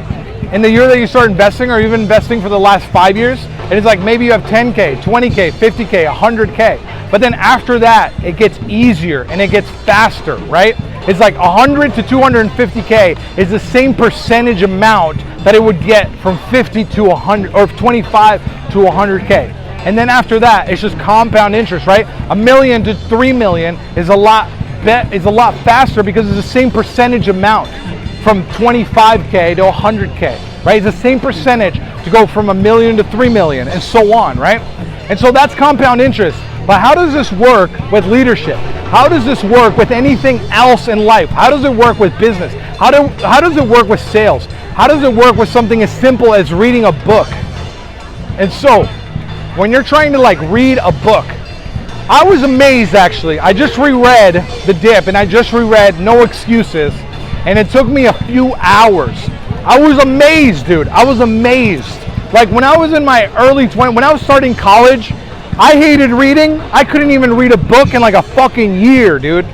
and the year that you start investing, or even investing for the last 5 years, And it's like maybe you have 10K, 20K, 50K, 100K. But then after that, it gets easier and it gets faster, right? It's like 100 to 250K is the same percentage amount that it would get from 50 to 100 or 25 to 100K. And then after that, it's just compound interest, right? $1 million to $3 million is a lot faster because it's the same percentage amount from 25K to 100K, right? It's the same percentage to go from $1 million to $3 million and so on, right? And so that's compound interest. But how does this work with leadership? How does this work with anything else in life? How does it work with business? How does it work with sales? How does it work with something as simple as reading a book? And so, when you're trying to like read a book, I was amazed actually. I just reread The Dip and I just reread No Excuses, and it took me a few hours. I was amazed, dude. I was amazed. Like when I was in my early 20s, when I was starting college, I hated reading. I couldn't even read a book in like a fucking year, dude.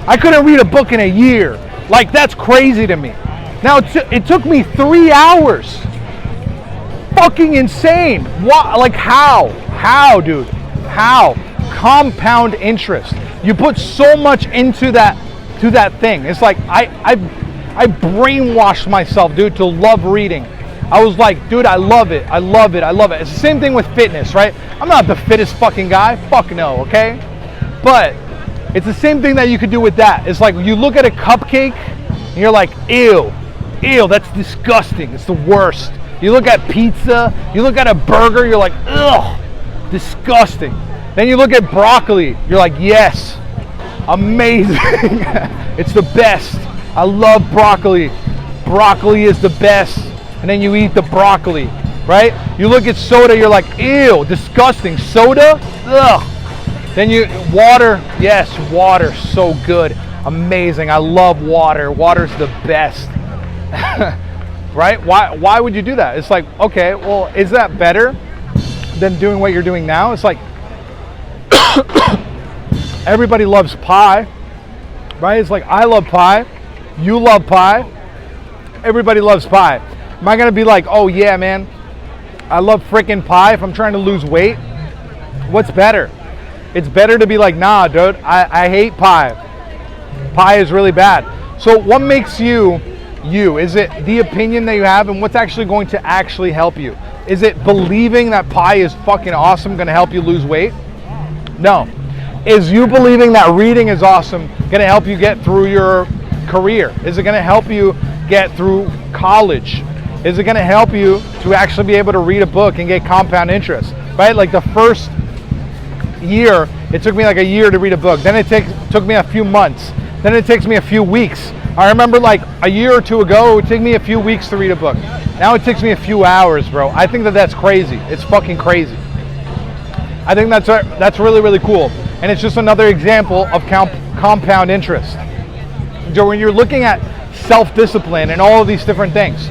I couldn't read a book in a year. Like that's crazy to me. Now it took me 3 hours. Fucking insane. What? Like how? How, dude? How? Compound interest. You put so much into that thing. It's like I brainwashed myself, dude, to love reading. I was like, dude, I love it. I love it. I love it. It's the same thing with fitness, right? I'm not the fittest fucking guy. Fuck no, okay? But it's the same thing that you could do with that. It's like you look at a cupcake and you're like, ew, that's disgusting. It's the worst. You look at pizza, you look at a burger, you're like, ugh, disgusting. Then you look at broccoli, you're like, yes, amazing. It's the best. I love broccoli. Broccoli is the best. And then you eat the broccoli, right? You look at soda, you're like, ew, disgusting. Soda? Ugh. Then water, yes, water, so good. Amazing. I love water. Water's the best. Right? Why would you do that? It's like, okay, well, is that better than doing what you're doing now? It's like, everybody loves pie, right? It's like, I love pie. You love pie. Everybody loves pie. Am I going to be like, oh yeah, man, I love freaking pie if I'm trying to lose weight? What's better? It's better to be like, nah, dude, I hate pie. Pie is really bad. So what makes you you? Is it the opinion that you have and what's actually going to actually help you? Is it believing that pie is fucking awesome going to help you lose weight? No. Is you believing that reading is awesome going to help you get through your career? Is it going to help you get through college? Is it going to help you to actually be able to read a book and get compound interest? Right? Like the first year, it took me like a year to read a book. Then it took me a few months. Then it takes me a few weeks. I remember like a year or two ago, it would take me a few weeks to read a book. Now it takes me a few hours, bro. I think that's crazy. It's fucking crazy. I think that's really, really cool. And it's just another example of compound interest. When you're looking at self-discipline and all of these different things,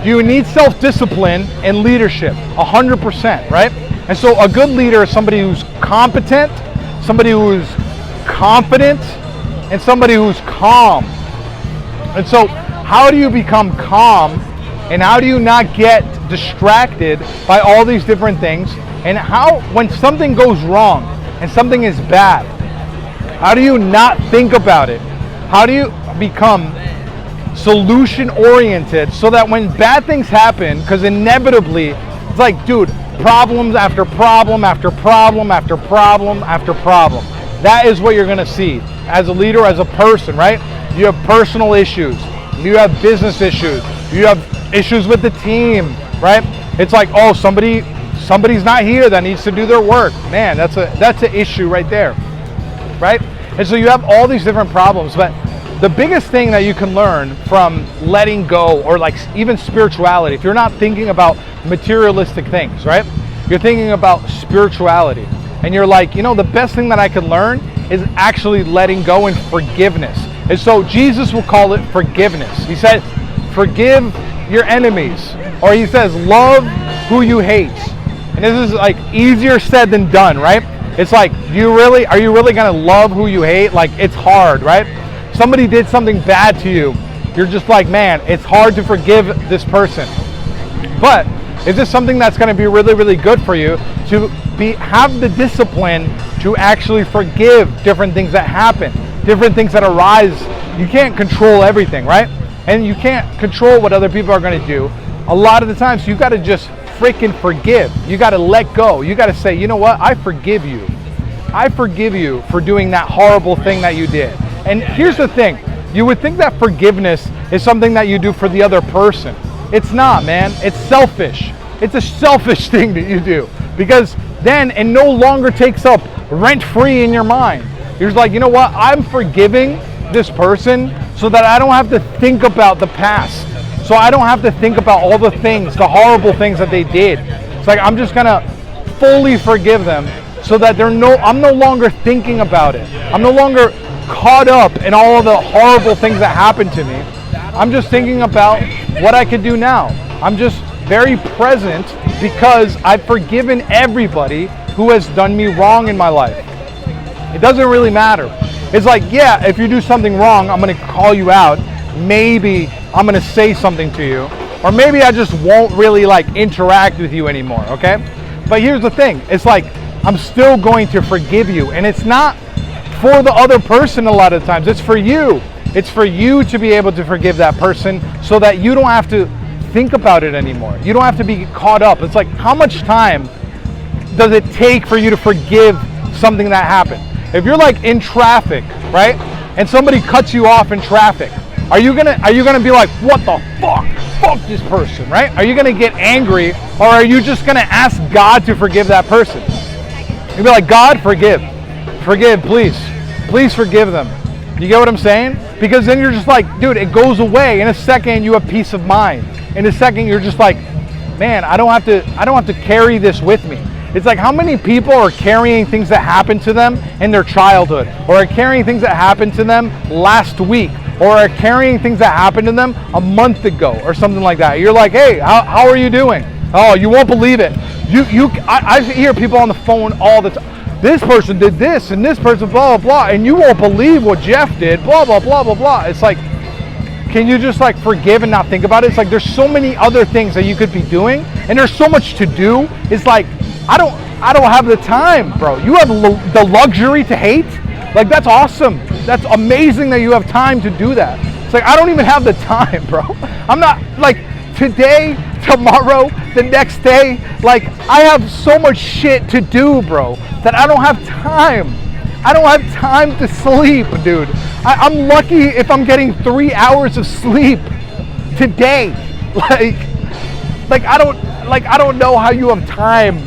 you need self-discipline and leadership, 100%, right? And so a good leader is somebody who's competent, somebody who's confident, and somebody who's calm. And so how do you become calm, and how do you not get distracted by all these different things? And how, when something goes wrong and something is bad, how do you not think about it? How do you become solution oriented so that when bad things happen, because inevitably it's like, dude, problems after problem after problem after problem after problem. That is what you're going to see as a leader, as a person, right? You have personal issues, you have business issues, you have issues with the team, right? It's like, oh, somebody's not here that needs to do their work. Man, that's an issue right there, right? And so you have all these different problems, but the biggest thing that you can learn from letting go, or like even spirituality, if you're not thinking about materialistic things, right? You're thinking about spirituality. And you're like, the best thing that I can learn is actually letting go and forgiveness. And so Jesus will call it forgiveness. He said, forgive your enemies. Or he says, love who you hate. And this is like easier said than done, right? It's like, are you really going to love who you hate? Like, it's hard, right? Somebody did something bad to you. You're just like, man, it's hard to forgive this person. But Is this something that's going to be really, really good for you to have the discipline to actually forgive different things that happen, different things that arise? You can't control everything, right? And you can't control what other people are going to do. A lot of the times, you got to just freaking forgive. You got to let go. You got to say, you know what? I forgive you. I forgive you for doing that horrible thing that you did. And here's the thing. You would think that forgiveness is something that you do for the other person. It's not, man. It's selfish. It's a selfish thing that you do, because then it no longer takes up rent-free in your mind. You're just like, you know what? I'm forgiving this person so that I don't have to think about the past. So I don't have to think about all the things, the horrible things that they did. It's like, I'm just gonna fully forgive them so that I'm no longer thinking about it. I'm no longer caught up in all of the horrible things that happened to me. I'm just thinking about what I could do now. I'm just very present because I've forgiven everybody who has done me wrong in my life. It doesn't really matter. It's like, yeah, if you do something wrong, I'm gonna call you out. Maybe I'm gonna say something to you, or maybe I just won't really like interact with you anymore, okay? But here's the thing, it's like, I'm still going to forgive you, and it's not for the other person a lot of times, it's for you. It's for you to be able to forgive that person so that you don't have to think about it anymore. You don't have to be caught up. It's like, how much time does it take for you to forgive something that happened? If you're like in traffic, right? And somebody cuts you off in traffic, are you gonna be like, what the fuck? Fuck this person, right? Are you gonna get angry, or are you just gonna ask God to forgive that person? You'll be like, God, forgive, please. Please forgive them. You get what I'm saying? Because then you're just like, dude, it goes away. In a second, you have peace of mind. In a second, you're just like, man, I don't have to carry this with me. It's like, how many people are carrying things that happened to them in their childhood, or are carrying things that happened to them last week, or are carrying things that happened to them a month ago, or something like that. You're like, hey, how are you doing? Oh, you won't believe it. I hear people on the phone all the time. This person did this, and this person blah, blah, blah, and you won't believe what Jeff did, blah, blah, blah, blah, blah. It's like, can you just like forgive and not think about it? It's like, there's so many other things that you could be doing, and there's so much to do. It's like, I don't have the time, bro. You have the luxury to hate? Like, that's awesome. That's amazing that you have time to do that. It's like, I don't even have the time, bro. I'm not, like, today, tomorrow, the next day, like, I have so much shit to do, bro, that I don't have time. I don't have time to sleep, dude. I'm lucky if I'm getting 3 hours of sleep today. Like I don't know how you have time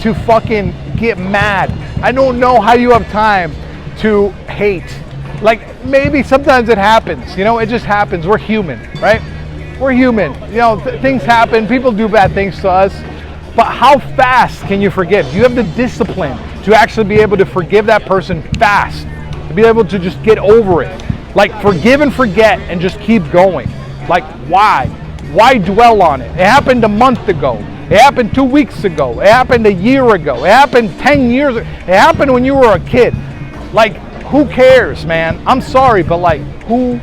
to fucking get mad. I don't know how you have time to hate. Like, maybe sometimes it happens, you know, it just happens. We're human, right? We're human. You know, things happen. People do bad things to us. But how fast can you forgive? You have the discipline to actually be able to forgive that person fast, to be able to just get over it. Like, forgive and forget and just keep going. Like, why? Why dwell on it? It happened a month ago. It happened 2 weeks ago. It happened a year ago. It happened 10 years ago. It happened when you were a kid. Like, who cares, man? I'm sorry, but like, who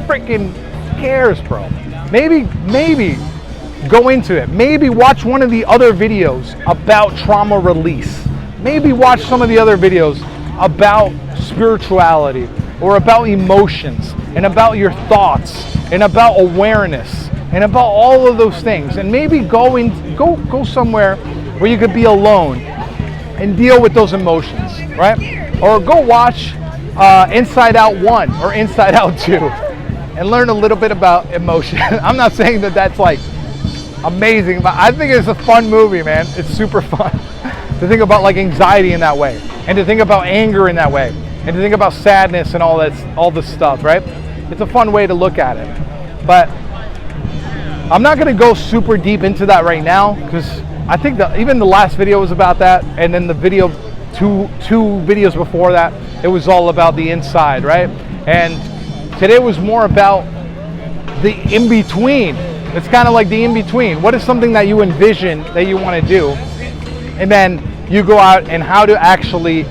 freaking cares, bro? Maybe go into it. Maybe watch one of the other videos about trauma release. Maybe watch some of the other videos about spirituality, or about emotions, and about your thoughts, and about awareness, and about all of those things. And maybe go somewhere where you could be alone and deal with those emotions, right? Or go watch Inside Out 1 or Inside Out 2 and learn a little bit about emotion. I'm not saying that that's like amazing, but I think it's a fun movie, man. It's super fun to think about like anxiety in that way, and to think about anger in that way, and to think about sadness and all this stuff, right? It's a fun way to look at it. But I'm not gonna go super deep into that right now, because I think that even the last video was about that, and then the video two videos before that, it was all about the inside, right? And today was more about the in-between. It's kind of like the in-between. What is something that you envision that you want to do? And then you go out and how to actually,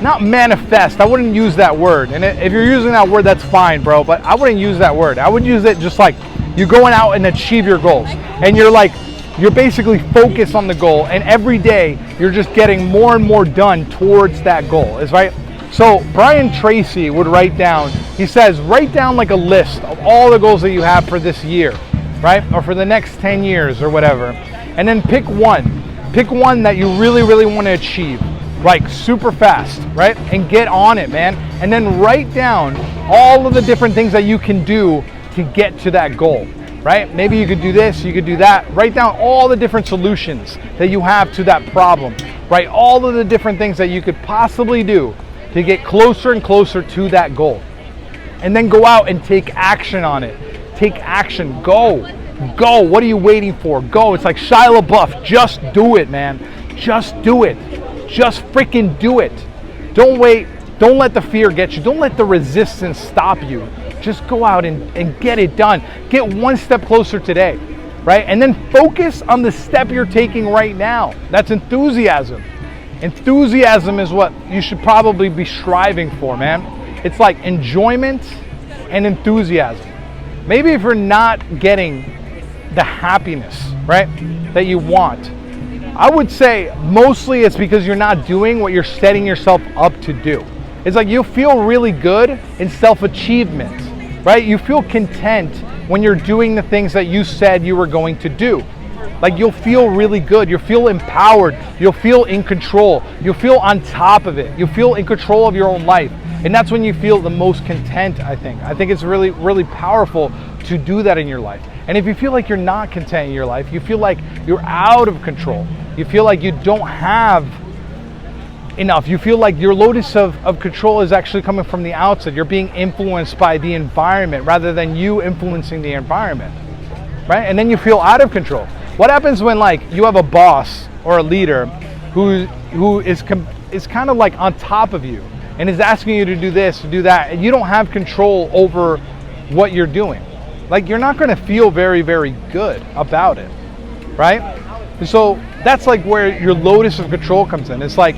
not manifest, I wouldn't use that word. And if you're using that word, that's fine, bro, but I wouldn't use that word. I would use it just like, you're going out and achieve your goals. And you're like you're basically focused on the goal, and every day you're just getting more and more done towards that goal, is right? So Brian Tracy would write down, he says, write down like a list of all the goals that you have for this year, right? Or for the next 10 years or whatever. And then pick one that you really, really want to achieve, like super fast, right? And get on it, man. And then write down all of the different things that you can do to get to that goal, right? Maybe you could do this, you could do that. Write down all the different solutions that you have to that problem, right? All of the different things that you could possibly do to get closer and closer to that goal. And then go out and take action on it. Take action, go. What are you waiting for? Go. It's like Shia LaBeouf, just do it, man. Just do it. Just freaking do it. Don't wait, don't let the fear get you. Don't let the resistance stop you. Just go out and get it done. Get one step closer today, right? And then focus on the step you're taking right now. That's enthusiasm. Enthusiasm is what you should probably be striving for, man. It's like enjoyment and enthusiasm. Maybe if you're not getting the happiness, right, that you want, I would say mostly it's because you're not doing what you're setting yourself up to do. It's like you feel really good in self-achievement, right? You feel content when you're doing the things that you said you were going to do. Like you'll feel really good, you'll feel empowered, you'll feel in control, you'll feel on top of it, you'll feel in control of your own life. And that's when you feel the most content, I think. I think it's really, really powerful to do that in your life. And if you feel like you're not content in your life, you feel like you're out of control, you feel like you don't have enough, you feel like your locus of control is actually coming from the outside, you're being influenced by the environment rather than you influencing the environment, right? And then you feel out of control. What happens when like you have a boss or a leader who is kind of like on top of you and is asking you to do this, to do that, and you don't have control over what you're doing? Like you're not going to feel very, very good about it, right? And so that's like where your locus of control comes in. It's like,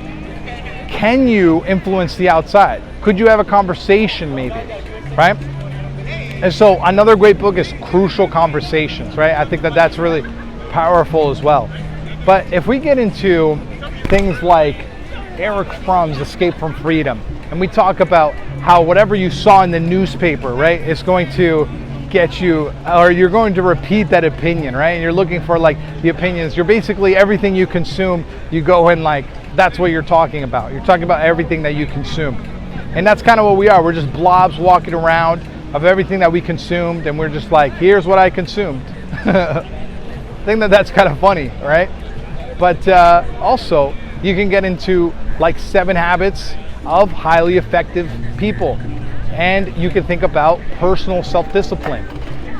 can you influence the outside? Could you have a conversation maybe, right? And so another great book is Crucial Conversations, right? I think that that's really powerful as well. But if we get into things like Erich Fromm's Escape from Freedom, and we talk about how whatever you saw in the newspaper, right, is going to get you, or you're going to repeat that opinion, right? And you're looking for like the opinions. You're basically everything you consume, you go and like, that's what you're talking about. You're talking about everything that you consume. And that's kind of what we are. We're just blobs walking around of everything that we consumed, and we're just like, here's what I consumed. I think that that's kind of funny, right? But also, you can get into like 7 habits of highly effective people. And you can think about personal self-discipline.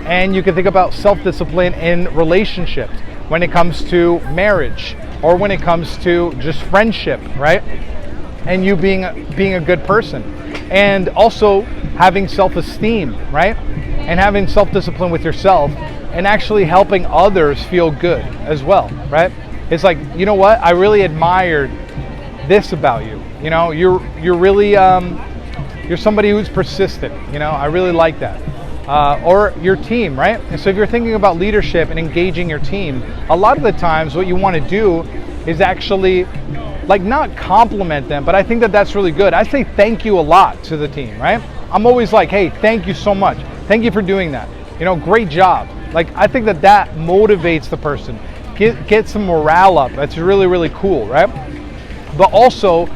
And you can think about self-discipline in relationships when it comes to marriage or when it comes to just friendship, right? And you being a good person. And also having self-esteem, right? And having self-discipline with yourself and actually helping others feel good as well, right? It's like, you know what? I really admired this about you. You know, you're really, you're somebody who's persistent. You know, I really like that. Or your team, right? And so if you're thinking about leadership and engaging your team, a lot of the times what you want to do is actually like not compliment them, but I think that that's really good. I say thank you a lot to the team, right? I'm always like, hey, thank you so much. Thank you for doing that. You know, great job. Like, I think that that motivates the person. Get some morale up. That's really, really cool, right? But also,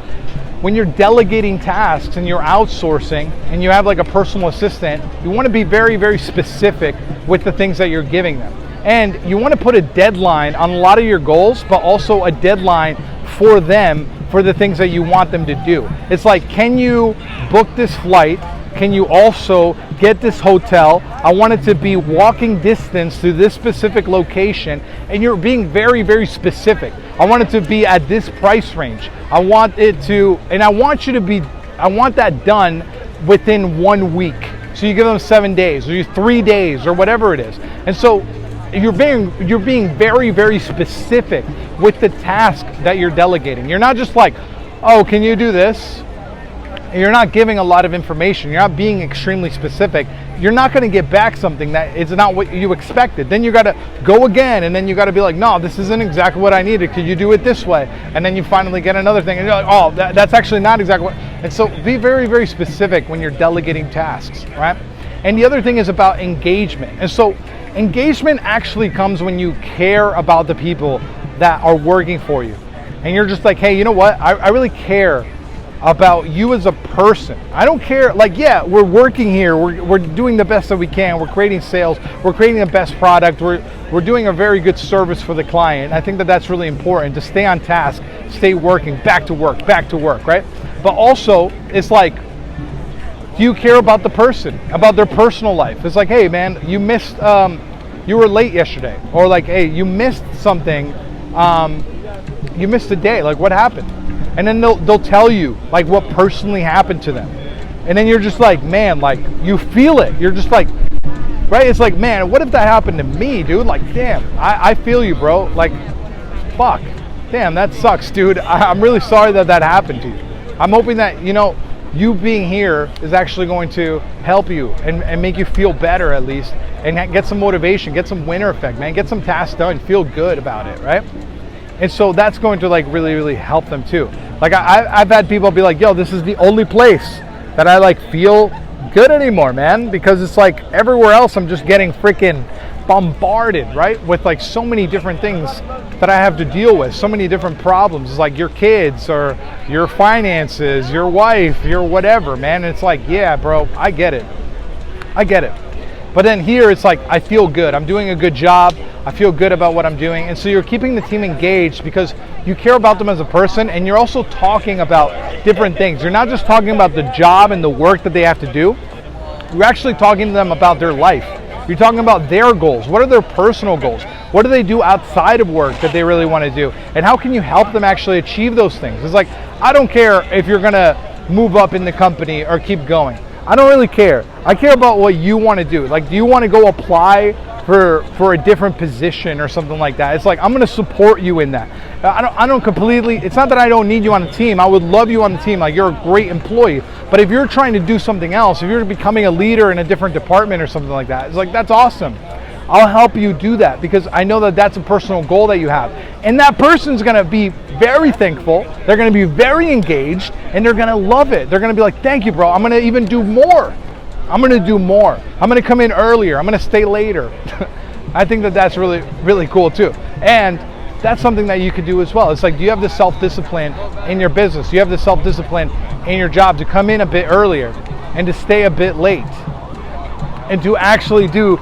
when you're delegating tasks and you're outsourcing and you have like a personal assistant, you want to be very, very specific with the things that you're giving them. And you want to put a deadline on a lot of your goals, but also a deadline for them for the things that you want them to do. It's like, can you book this flight? Can you also get this hotel? I want it to be walking distance to this specific location, and you're being very, very specific. I want it to be at this price range. I want it to, and I want you to be, I want that done within 1 week. So you give them 7 days, or 3 days, or whatever it is. And so you're being very, very specific with the task that you're delegating. You're not just like, oh, can you do this? you're not giving a lot of information, you're not being extremely specific, you're not going to get back something that is not what you expected. Then you got to go again, and then you got to be like, no, this isn't exactly what I needed. Could you do it this way? And then you finally get another thing, and you're like, oh, that's actually not exactly what. And so be very, very specific when you're delegating tasks, right? And the other thing is about engagement. And so engagement actually comes when you care about the people that are working for you. And you're just like, hey, you know what? I really care about you as a person. I don't care, like, yeah, we're working here, we're doing the best that we can, we're creating sales, we're creating the best product, we're doing a very good service for the client. I think that that's really important, to stay on task, stay working, back to work, right? But also, it's like, do you care about the person, about their personal life? It's like, hey man, you missed, you were late yesterday, or like, hey, you missed something, you missed a day, like what happened? And then they'll tell you like what personally happened to them. And then you're just like, man, like you feel it. You're just like, right? It's like, man, what if that happened to me, dude? Like, damn, I feel you, bro. Like, fuck, damn, that sucks, dude. I'm really sorry that happened to you. I'm hoping that, you being here is actually going to help you and make you feel better at least, and get some motivation, get some winner effect, man. Get some tasks done, feel good about it, right? And so that's going to like really, really help them too. Like I've had people be like, yo, this is the only place that I like feel good anymore, man, because it's like everywhere else I'm just getting freaking bombarded, right, with like so many different things that I have to deal with, so many different problems. It's like your kids or your finances, your wife, your whatever, man. And it's like, yeah, bro, I get it. But then here it's like, I feel good. I'm doing a good job. I feel good about what I'm doing. And so you're keeping the team engaged because you care about them as a person, and you're also talking about different things. You're not just talking about the job and the work that they have to do. You're actually talking to them about their life. You're talking about their goals. What are their personal goals? What do they do outside of work that they really want to do? And how can you help them actually achieve those things? It's like, I don't care if you're going to move up in the company or keep going. I don't really care. I care about what you want to do. Like, do you want to go apply for a different position or something like that? It's like, I'm going to support you in that. I don't completely, it's not that I don't need you on the team. I would love you on the team. Like, you're a great employee. But if you're trying to do something else, if you're becoming a leader in a different department or something like that, it's like, that's awesome. I'll help you do that because I know that that's a personal goal that you have. And that person's going to be very thankful. They're going to be very engaged, and they're going to love it. They're going to be like, thank you, bro. I'm going to even do more. I'm going to do more. I'm going to come in earlier. I'm going to stay later. I think that that's really, really cool too. And that's something that you could do as well. It's like, do you have the self-discipline in your business? Do you have the self-discipline in your job to come in a bit earlier and to stay a bit late and to actually do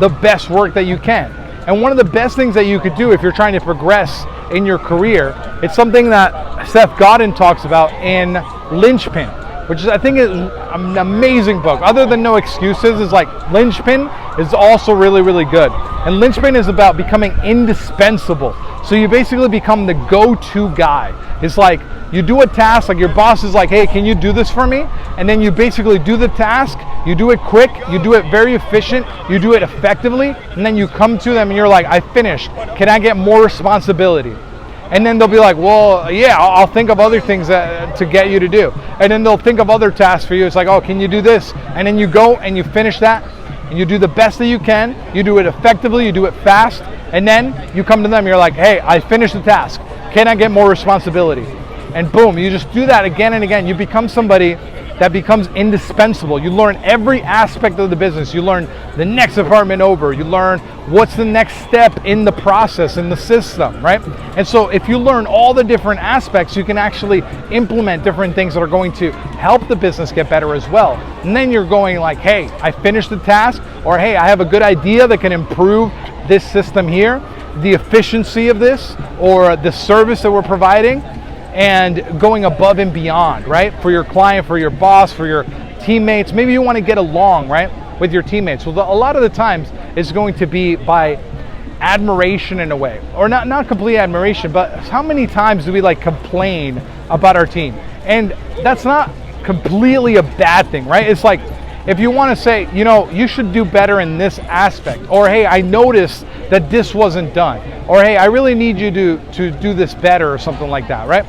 the best work that you can? And one of the best things that you could do if you're trying to progress in your career, it's something that Seth Godin talks about in Linchpin, which is, I think, is an amazing book. Other than No Excuses, is like Linchpin is also really, really good. And Linchpin is about becoming indispensable. So you basically become the go-to guy. It's like you do a task, like your boss is like, hey, can you do this for me? And then you basically do the task, you do it quick, you do it very efficient, you do it effectively, and then you come to them and you're like, I finished. Can I get more responsibility? And then they'll be like, well, yeah, I'll think of other things to get you to do. And then they'll think of other tasks for you. It's like, oh, can you do this? And then you go and you finish that, and you do the best that you can. You do it effectively, you do it fast, and then you come to them, you're like, hey, I finished the task. Can I get more responsibility? And boom, you just do that again and again. You become somebody that becomes indispensable. You learn every aspect of the business. You learn the next department over. You learn what's the next step in the process, in the system, right? And so if you learn all the different aspects, you can actually implement different things that are going to help the business get better as well. And then you're going like, hey, I finished the task, or hey, I have a good idea that can improve this system here, the efficiency of this, or the service that we're providing, and going above and beyond, right? For your client, for your boss, for your teammates. Maybe you want to get along, right, with your teammates. Well, a lot of the times it's going to be by admiration in a way, or not complete admiration, but how many times do we like complain about our team? And that's not completely a bad thing, right? It's like, if you want to say, you know, you should do better in this aspect, or hey, I noticed that this wasn't done, or hey, I really need you to do this better, or something like that, right?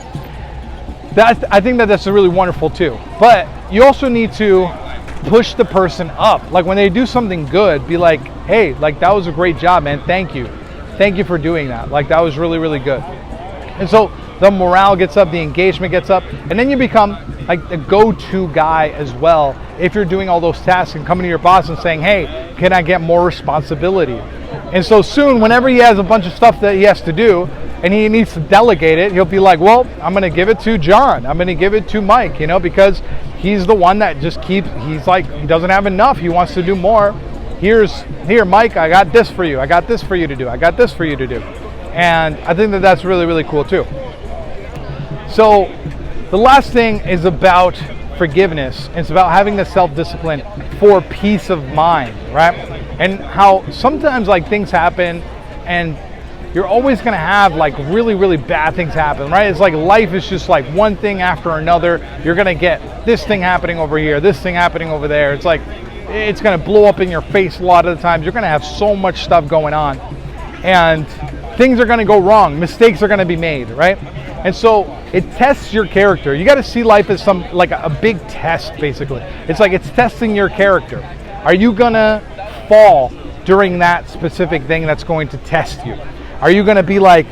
I think that that's really wonderful too. But you also need to push the person up. Like when they do something good, be like, hey, like that was a great job, man. Thank you for doing that. Like that was really, really good. And so the morale gets up, the engagement gets up, and then you become like the go-to guy as well if you're doing all those tasks and coming to your boss and saying, hey, can I get more responsibility? And so soon, whenever he has a bunch of stuff that he has to do and he needs to delegate it, he'll be like, well, I'm going to give it to John. I'm going to give it to Mike, because he's the one that just he's like, he doesn't have enough. He wants to do more. Here, Mike, I got this for you. I got this for you to do. I got this for you to do. And I think that that's really, really cool too. So the last thing is about forgiveness. It's about having the self-discipline for peace of mind, right? And how sometimes like things happen and you're always going to have like really, really bad things happen, right? It's like life is just like one thing after another. You're going to get this thing happening over here, this thing happening over there. It's like, it's going to blow up in your face a lot of the times. You're going to have so much stuff going on and things are going to go wrong. Mistakes are going to be made, right? And so it tests your character. You got to see life as like a big test, basically. It's like it's testing your character. Are you going to fall during that specific thing that's going to test you? Are you going to be like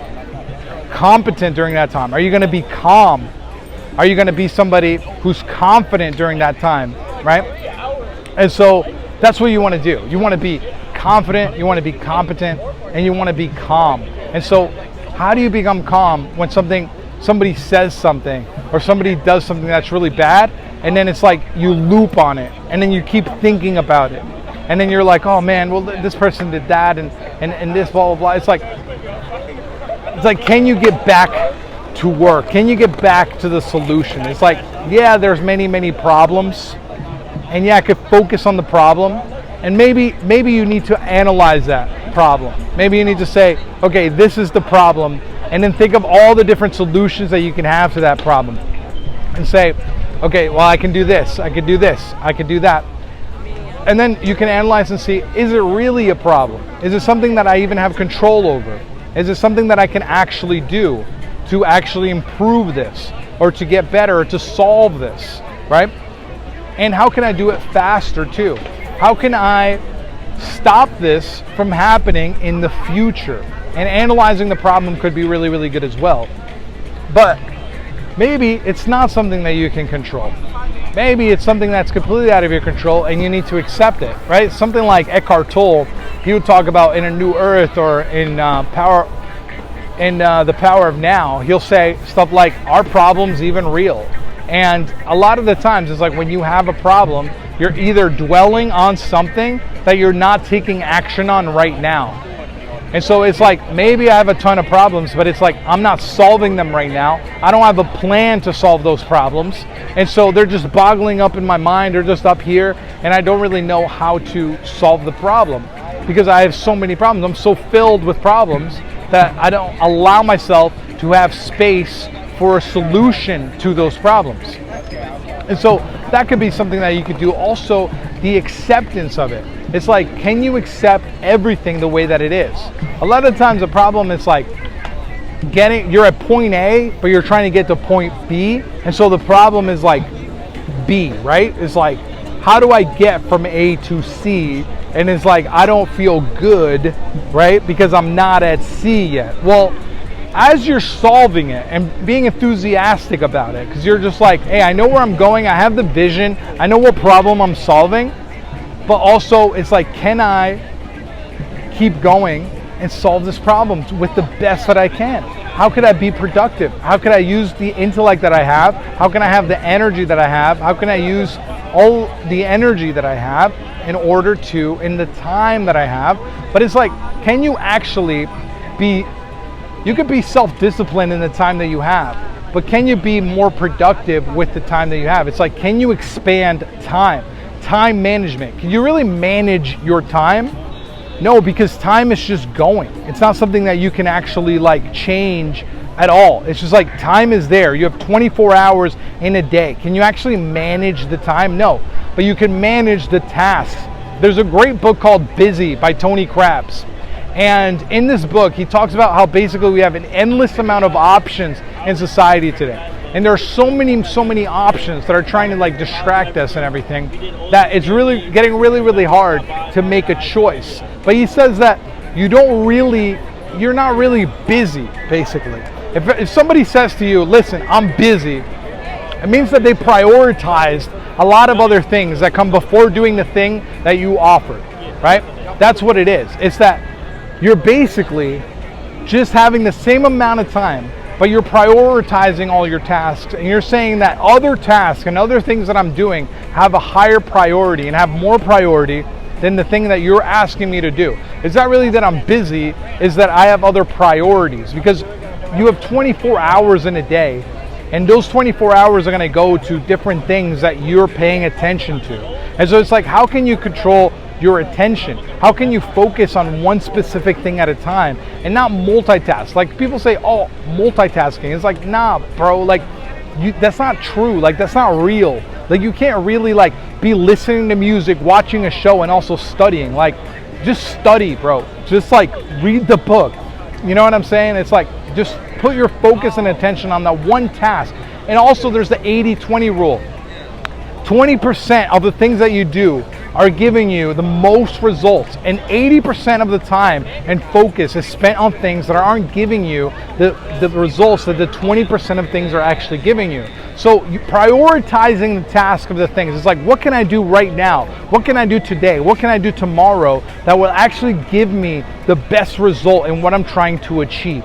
competent during that time? Are you going to be calm? Are you going to be somebody who's confident during that time, right? And so that's what you want to do. You want to be confident, you want to be competent, and you want to be calm. And so how do you become calm when somebody says something or somebody does something that's really bad, and then it's like you loop on it and then you keep thinking about it, and then you're like, oh man, well this person did that and this blah blah blah. It's like can you get back to work? Can you get back to the solution? It's like, yeah, there's many problems, and yeah, I could focus on the problem, and maybe you need to analyze that problem. Maybe you need to say, okay, this is the problem, and then think of all the different solutions that you can have to that problem and say, okay, well, I can do this, I can do this, I can do that. And then you can analyze and see, is it really a problem? Is it something that I even have control over? Is it something that I can actually do to actually improve this or to get better or to solve this, right? And how can I do it faster too? How can I stop this from happening in the future? And analyzing the problem could be really, really good as well. But maybe it's not something that you can control. Maybe it's something that's completely out of your control and you need to accept it, right? Something like Eckhart Tolle, he would talk about in A New Earth or in The Power of Now. He'll say stuff like, are problems even real? And a lot of the times it's like when you have a problem, you're either dwelling on something that you're not taking action on right now. And so it's like, maybe I have a ton of problems, but it's like, I'm not solving them right now. I don't have a plan to solve those problems. And so they're just boggling up in my mind. They're just up here, and I don't really know how to solve the problem because I have so many problems. I'm so filled with problems that I don't allow myself to have space for a solution to those problems. And so that could be something that you could do. Also, the acceptance of it. It's like, can you accept everything the way that it is? A lot of times the problem is like you're at point A, but you're trying to get to point B. And so the problem is like B, right? It's like, how do I get from A to C? And it's like, I don't feel good, right? Because I'm not at C yet. Well, as you're solving it and being enthusiastic about it, because you're just like, hey, I know where I'm going, I have the vision, I know what problem I'm solving, but also it's like, can I keep going and solve this problem with the best that I can? How could I be productive? How could I use the intellect that I have? How can I have the energy that I have? How can I use all the energy that I have in order to, in the time that I have? But it's like, can you actually be, you could be self-disciplined in the time that you have, but can you be more productive with the time that you have? It's like, can you expand time management? Can you really manage your time? No, because time is just going. It's not something that you can actually like change at all. It's just like, time is there. You have 24 hours in a day. Can you actually manage the time? No, but you can manage the tasks. There's a great book called Busy by Tony Krabs. And in this book, he talks about how basically we have an endless amount of options in society today. And there are so many options that are trying to like distract us and everything, that it's really getting really hard to make a choice. But he says that you're not really busy, basically. If somebody says to you, listen, I'm busy, it means that they prioritized a lot of other things that come before doing the thing that you offered, right? That's what it is. It's that you're basically just having the same amount of time, but you're prioritizing all your tasks, and you're saying that other tasks and other things that I'm doing have a higher priority and have more priority than the thing that you're asking me to do. It's not really that I'm busy, it's that I have other priorities, because you have 24 hours in a day, and those 24 hours are gonna go to different things that you're paying attention to. And so it's like, how can you control your attention? How can you focus on one specific thing at a time and not multitask? Like people say, oh, multitasking. It's like, nah, bro, like that's not true. Like that's not real. Like you can't really like be listening to music, watching a show, and also studying. Like just study, bro. Just like read the book. You know what I'm saying? It's like, just put your focus and attention on that one task. And also there's the 80-20 rule. 20% of the things that you do are giving you the most results, and 80% of the time and focus is spent on things that aren't giving you the results that the 20% of things are actually giving you. So you prioritizing the task of the things. It's like, what can I do right now? What can I do today? What can I do tomorrow that will actually give me the best result in what I'm trying to achieve?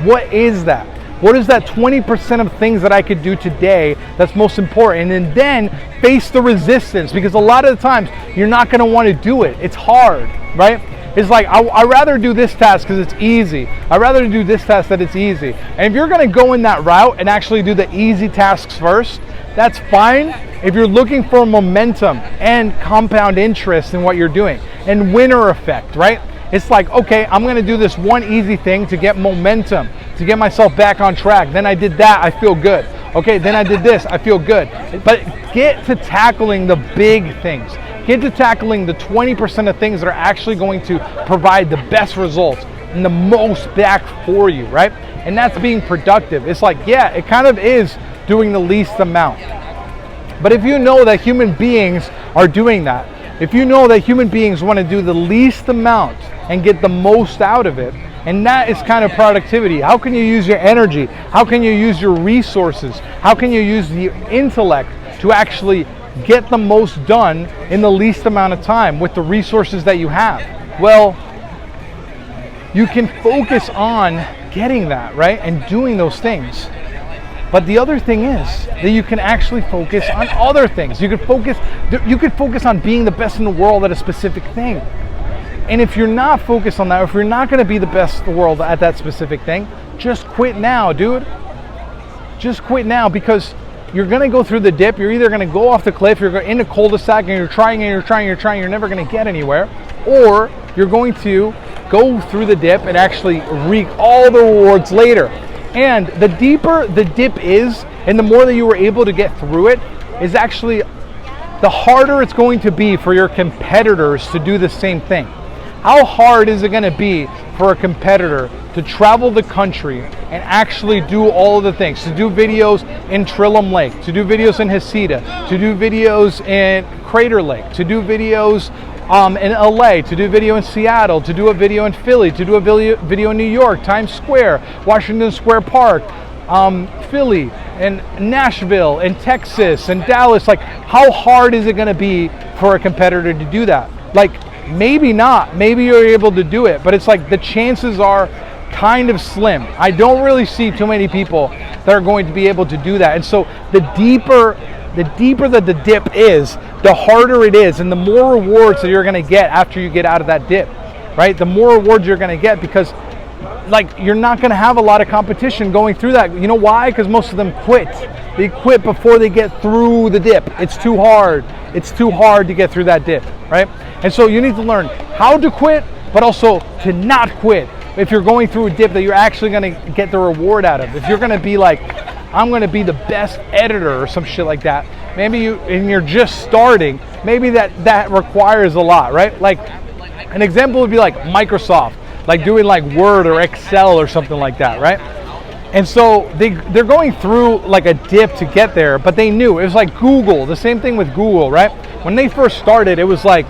What is that? What is that 20% of things that I could do today that's most important? And then face the resistance, because a lot of the times you're not going to want to do it. It's hard, right? It's like, I'd rather do this task because it's easy. I'd rather do this task that it's easy. And if you're going to go in that route and actually do the easy tasks first, that's fine. If you're looking for momentum and compound interest in what you're doing and winner effect, right? It's like, okay, I'm going to do this one easy thing to get momentum, to get myself back on track. Then I did that, I feel good. Okay, then I did this, I feel good. But get to tackling the big things. Get to tackling the 20% of things that are actually going to provide the best results and the most back for you, right? And that's being productive. It's like, yeah, it kind of is doing the least amount. But if you know that human beings are doing that, if you know that human beings want to do the least amount and get the most out of it, and that is kind of productivity. How can you use your energy? How can you use your resources? How can you use the intellect to actually get the most done in the least amount of time with the resources that you have? Well, you can focus on getting that, right? And doing those things. But the other thing is that you can actually focus on other things. You could focus on being the best in the world at a specific thing. And if you're not focused on that, if you're not going to be the best in the world at that specific thing, just quit now, dude. Just quit now, because you're going to go through the dip. You're either going to go off the cliff, you're in a cul-de-sac, and you're trying, you're never going to get anywhere. Or you're going to go through the dip and actually reap all the rewards later. And the deeper the dip is, and the more that you were able to get through it, is actually the harder it's going to be for your competitors to do the same thing. How hard is it going to be for a competitor to travel the country and actually do all of the things? To do videos in Trillium Lake, to do videos in Hesida, to do videos in Crater Lake, to do videos in LA, to do a video in Seattle, to do a video in Philly, to do a video in New York, Times Square, Washington Square Park, Philly, and Nashville, and Texas, and Dallas. Like, how hard is it going to be for a competitor to do that? Like, maybe not. Maybe you're able to do it, but it's like the chances are kind of slim. I don't really see too many people that are going to be able to do that. And so the deeper that the dip is, the harder it is, and the more rewards that you're going to get after you get out of that dip, right? The more rewards you're going to get, because like you're not going to have a lot of competition going through that. You know why? Because most of them quit. They quit before they get through the dip. It's too hard. It's too hard to get through that dip, right? And so you need to learn how to quit, but also to not quit if you're going through a dip that you're actually going to get the reward out of. If you're going to be like, I'm going to be the best editor or some shit like that, maybe you're just starting, maybe that requires a lot, right? Like an example would be like Microsoft, like doing like Word or Excel or something like that, right? And so they're going through like a dip to get there, but they knew. It was like Google, the same thing with Google, right? When they first started, it was like,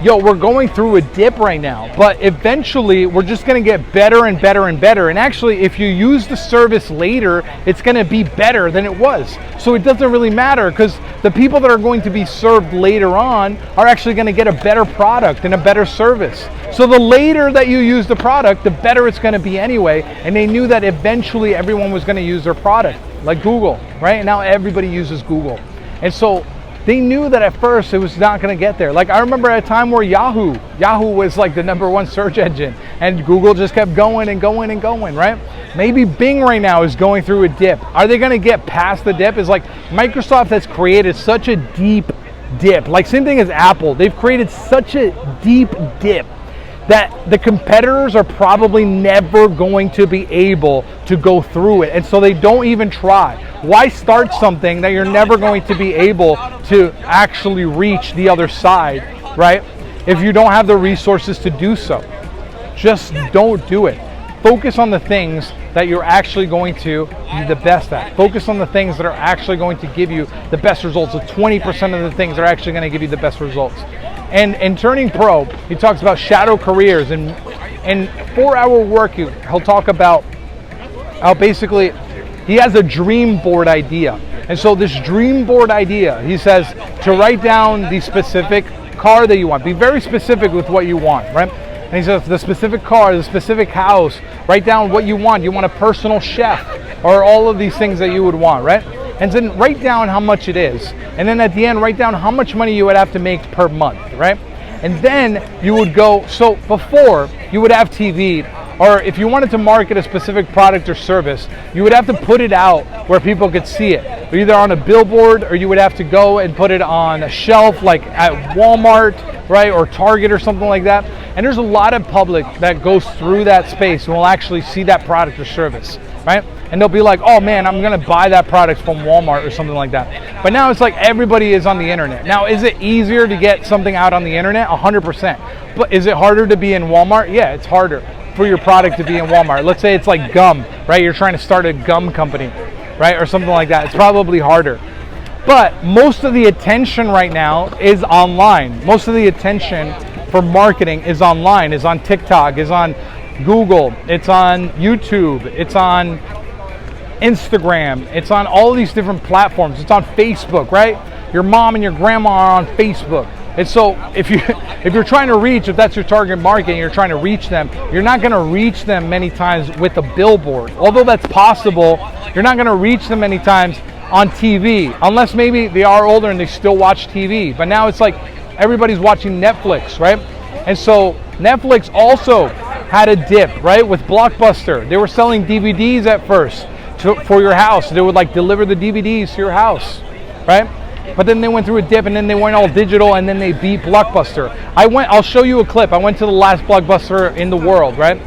yo, we're going through a dip right now, but eventually we're just going to get better and better and better. And actually, if you use the service later, it's going to be better than it was. So it doesn't really matter, because the people that are going to be served later on are actually going to get a better product and a better service. So the later that you use the product, the better it's going to be anyway. And they knew that eventually everyone was going to use their product, like Google, right? And now everybody uses Google. And so they knew that at first it was not going to get there. Like I remember at a time where Yahoo was like the #1 search engine, and Google just kept going and going and going, right? Maybe Bing right now is going through a dip. Are they going to get past the dip? It's like Microsoft has created such a deep dip. Like same thing as Apple. They've created such a deep dip that the competitors are probably never going to be able to go through it. And so they don't even try. Why start something that you're never going to be able to actually reach the other side, right? If you don't have the resources to do so. Just don't do it. Focus on the things that you're actually going to be the best at. Focus on the things that are actually going to give you the best results. So 20% of the things are actually going to give you the best results. And in Turning Pro, he talks about shadow careers, and 4-hour work, he'll talk about how basically he has a dream board idea. And so this dream board idea, he says to write down the specific car that you want. Be very specific with what you want, right? And he says the specific car, the specific house, write down what you want. You want a personal chef, or all of these things that you would want, right? And then write down how much it is. And then at the end, write down how much money you would have to make per month, right? And then you would go, so before you would have TV, or if you wanted to market a specific product or service, you would have to put it out where people could see it. Either on a billboard, or you would have to go and put it on a shelf like at Walmart, right? Or Target or something like that. And there's a lot of public that goes through that space and will actually see that product or service, right? And they'll be like, oh man, I'm gonna buy that product from Walmart or something like that. But now it's like everybody is on the internet. Now, is it easier to get something out on the internet? 100%. But is it harder to be in Walmart? Yeah, it's harder for your product to be in Walmart. Let's say it's like gum, right? You're trying to start a gum company, right? Or something like that. It's probably harder. But most of the attention right now is online. Most of the attention for marketing is online, is on TikTok, is on Google, it's on YouTube, it's on Instagram, it's on all these different platforms, it's on Facebook, right? Your mom and your grandma are on Facebook. And so if you're trying to reach, if that's your target market and you're trying to reach them, you're not going to reach them many times with a billboard. Although that's possible, you're not going to reach them many times on TV, unless maybe they are older and they still watch TV. But now it's like everybody's watching Netflix, right? And so Netflix also had a dip, right, with Blockbuster. They were selling DVDs at first for your house. They would like deliver the DVDs to your house, right? But then they went through a dip, and then they went all digital, and then they beat Blockbuster. I'll show you a clip. I went to the last Blockbuster in the world, right?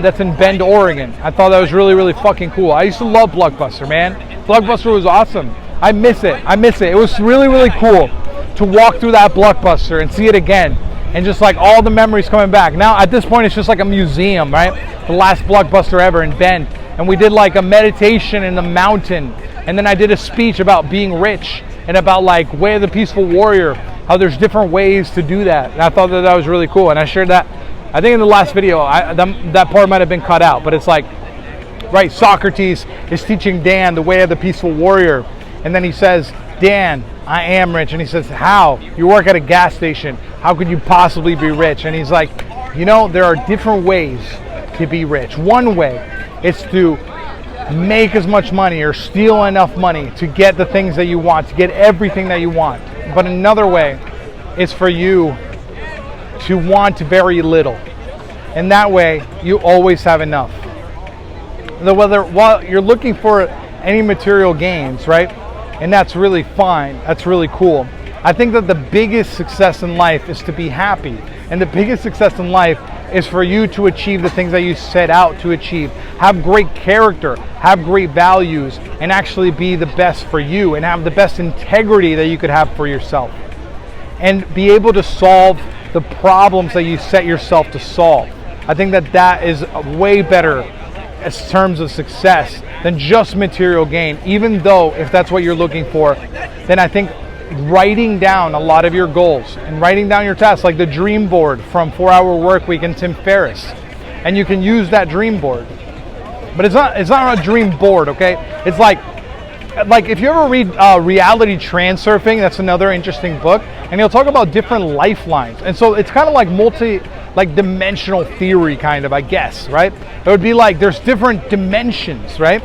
That's in Bend, Oregon. I thought that was really, really fucking cool. I used to love Blockbuster, man. Blockbuster was awesome. I miss it. It was really, really cool to walk through that Blockbuster and see it again. And just like all the memories coming back. Now at this point, it's just like a museum, right? The last Blockbuster ever in Bend. And we did like a meditation in the mountain. And then I did a speech about being rich and about like Way of the Peaceful Warrior, how there's different ways to do that. And I thought that was really cool. And I shared that, I think in the last video, that part might have been cut out, but it's like, right, Socrates is teaching Dan the way of the peaceful warrior. And then he says, Dan, I am rich. And he says, how? You work at a gas station. How could you possibly be rich? And he's like, you know, there are different ways to be rich. One way is to make as much money or steal enough money to get the things that you want, to get everything that you want. But another way is for you to want very little. And that way, you always have enough. While you're looking for any material gains, right? And that's really fine. That's really cool. I think that the biggest success in life is to be happy. And the biggest success in life is for you to achieve the things that you set out to achieve. Have great character, have great values, and actually be the best for you and have the best integrity that you could have for yourself. And be able to solve the problems that you set yourself to solve. I think that is way better as terms of success than just material gain. Even though if that's what you're looking for, then I think writing down a lot of your goals and writing down your tasks, like the dream board from 4 Hour Workweek and Tim Ferriss, and you can use that dream board. But it's not a dream board, okay? It's like if you ever read Reality Transurfing, that's another interesting book, and he'll talk about different lifelines. And so it's kind of like dimensional theory, kind of, I guess, right? It would be like there's different dimensions, right?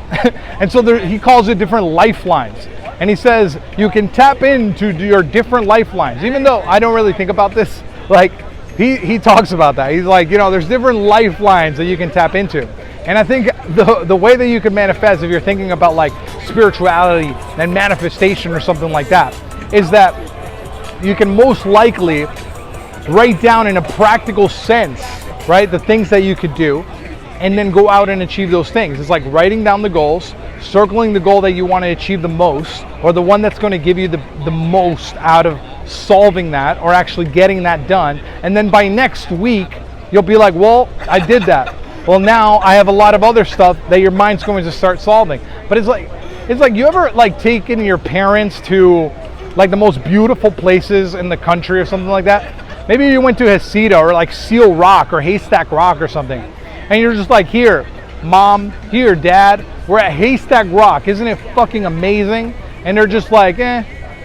And so he calls it different lifelines. And he says you can tap into your different lifelines. Even though I don't really think about this, like he talks about that. He's like, there's different lifelines that you can tap into. And I think the way that you can manifest, if you're thinking about like spirituality and manifestation or something like that, is that you can most likely write down in a practical sense, right, the things that you could do, and then go out and achieve those things. It's like writing down the goals, circling the goal that you want to achieve the most, or the one that's going to give you the most out of solving that or actually getting that done. And then by next week, you'll be like, well, I did that. Well, now I have a lot of other stuff that your mind's going to start solving. But it's like you ever like taken your parents to like the most beautiful places in the country or something like that? Maybe you went to Hesita or like Seal Rock or Haystack Rock or something. And you're just like, here, Mom, here, Dad, we're at Haystack Rock. Isn't it fucking amazing? And they're just like,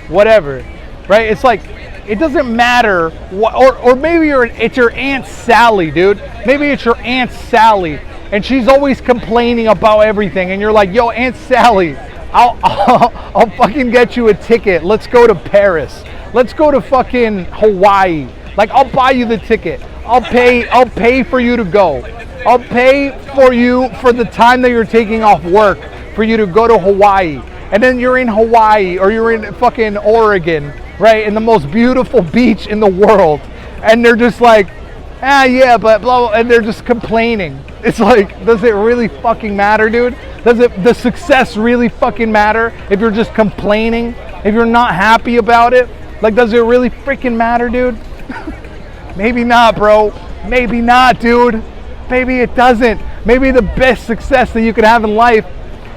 whatever, right? It's like, it doesn't matter what, or maybe it's your Aunt Sally, dude. Maybe it's your Aunt Sally, and she's always complaining about everything. And you're like, yo, Aunt Sally, I'll fucking get you a ticket. Let's go to Paris. Let's go to fucking Hawaii. Like, I'll buy you the ticket. I'll pay for you to go. I'll pay for you for the time that you're taking off work for you to go to Hawaii. And then you're in Hawaii or you're in fucking Oregon, right, in the most beautiful beach in the world, and they're just like, yeah, but blah, blah, and they're just complaining. It's like, does it really fucking matter, dude? Does the success really fucking matter if you're just complaining, if you're not happy about it? Like, does it really freaking matter, dude? Maybe not, bro. Maybe not, dude. Maybe it doesn't. Maybe the best success that you could have in life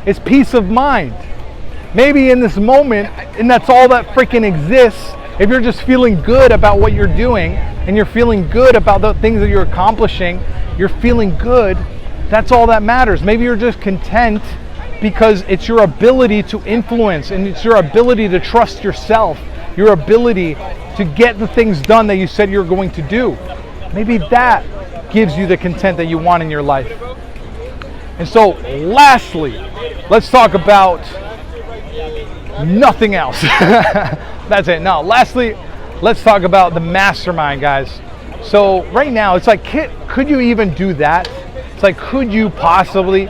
is peace of mind. Maybe in this moment, and that's all that freaking exists, if you're just feeling good about what you're doing and you're feeling good about the things that you're accomplishing, you're feeling good, that's all that matters. Maybe you're just content because it's your ability to influence and it's your ability to trust yourself, your ability to get the things done that you said you're going to do. Maybe that gives you the content that you want in your life. And so lastly, let's talk about nothing else. That's it. No, lastly, let's talk about the mastermind, guys. So right now, it's like, could you even do that? It's like, could you possibly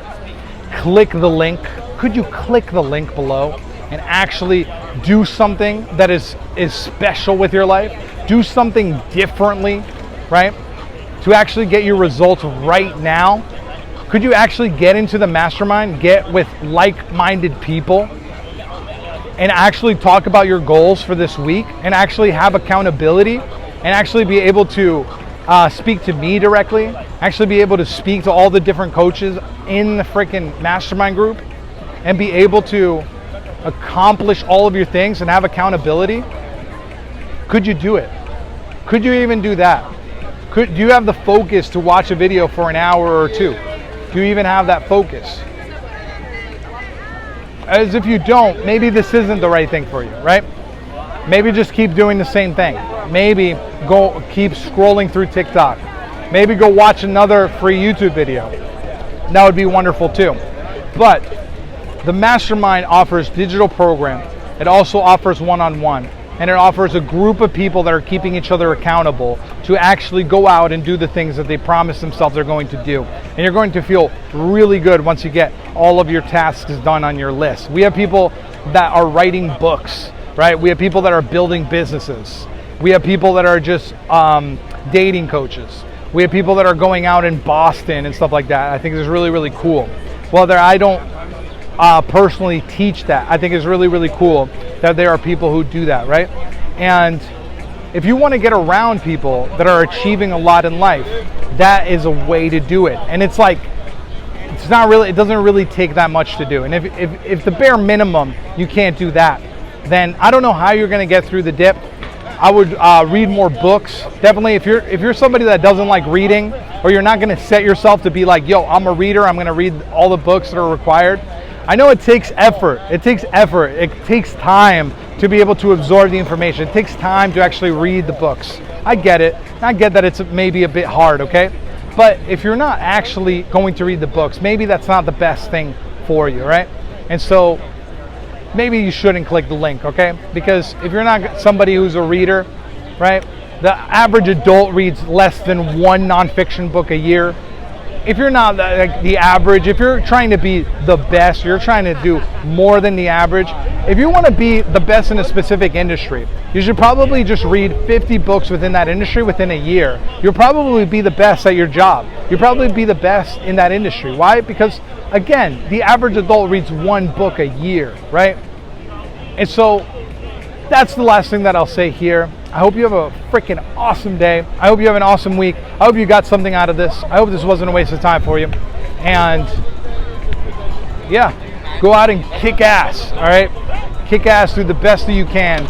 click the link? Could you click the link below and actually do something that is special with your life? Do something differently, right? To actually get your results right now? Could you actually get into the mastermind, get with like-minded people, and actually talk about your goals for this week and actually have accountability and actually be able to speak to me directly, actually be able to speak to all the different coaches in the freaking mastermind group and be able to accomplish all of your things and have accountability? Could you do it? Could you even do that? Do you have the focus to watch a video for an hour or two? Do you even have that focus? As if you don't, maybe this isn't the right thing for you, right? Maybe just keep doing the same thing. Maybe go keep scrolling through TikTok. Maybe go watch another free YouTube video. That would be wonderful too. But the mastermind offers digital program. It also offers one-on-one. And it offers a group of people that are keeping each other accountable to actually go out and do the things that they promise themselves they're going to do. And you're going to feel really good once you get all of your tasks done on your list. We have people that are writing books, right? We have people that are building businesses. We have people that are just dating coaches. We have people that are going out in Boston and stuff like that. I think it's really, really cool. Whether I don't personally teach that, I think it's really, really cool that there are people who do that, right? And if you want to get around people that are achieving a lot in life, that is a way to do it. And it's like it's not really, it doesn't really take that much to do. And if the bare minimum you can't do that, then I don't know how you're going to get through the dip. I would read more books. Definitely, if you're somebody that doesn't like reading, or you're not going to set yourself to be like, yo, I'm a reader, I'm going to read all the books that are required. I know it takes effort. It takes effort. It takes time to be able to absorb the information. It takes time to actually read the books. I get it. I get that it's maybe a bit hard, okay? But if you're not actually going to read the books, maybe that's not the best thing for you, right? And so maybe you shouldn't click the link, okay? Because if you're not somebody who's a reader, right? The average adult reads less than one nonfiction book a year. If you're not like the average, if you're trying to be the best, you're trying to do more than the average. If you want to be the best in a specific industry, you should probably just read 50 books within that industry within a year. You'll probably be the best at your job. You'll probably be the best in that industry. Why? Because again, the average adult reads one book a year, right? And so that's the last thing that I'll say here. I hope you have a freaking awesome day. I hope you have an awesome week. I hope you got something out of this. I hope this wasn't a waste of time for you. And yeah, go out and kick ass, all right? Kick ass, do the best that you can.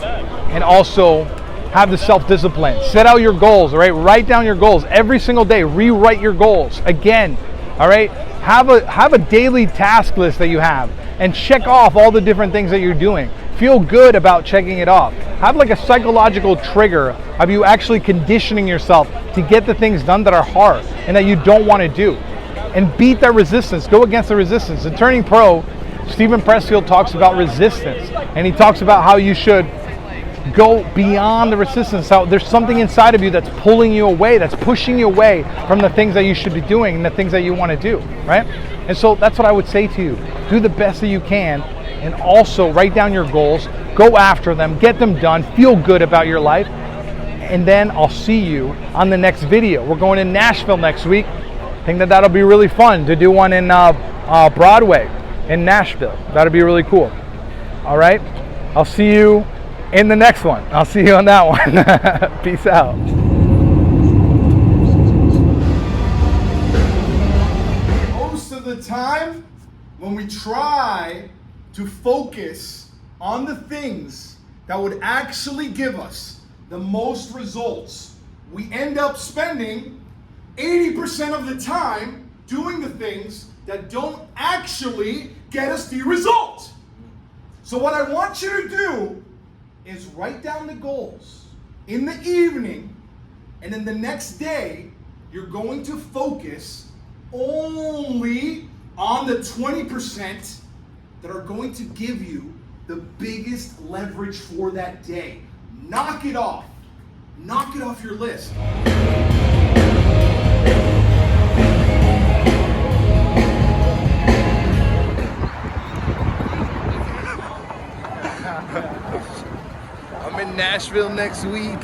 And also have the self-discipline. Set out your goals, all right? Write down your goals every single day. Rewrite your goals again, all right? Have a daily task list that you have and check off all the different things that you're doing. Feel good about checking it off. Have like a psychological trigger of you actually conditioning yourself to get the things done that are hard and that you don't want to do. And beat that resistance. Go against the resistance. In Turning Pro, Stephen Pressfield talks about resistance. And he talks about how you should go beyond the resistance. How there's something inside of you that's pulling you away, that's pushing you away from the things that you should be doing and the things that you want to do, right? And so that's what I would say to you. Do the best that you can. And also write down your goals, go after them, get them done, feel good about your life, and then I'll see you on the next video. We're going to Nashville next week. I think that'll be really fun to do one in Broadway in Nashville. That'll be really cool. All right, I'll see you in the next one. I'll see you on that one. Peace out. Most of the time, when we try to focus on the things that would actually give us the most results, we end up spending 80% of the time doing the things that don't actually get us the result. So what I want you to do is write down the goals in the evening, and then the next day you're going to focus only on the 20% that are going to give you the biggest leverage for that day. Knock it off. Knock it off your list. I'm in Nashville next week.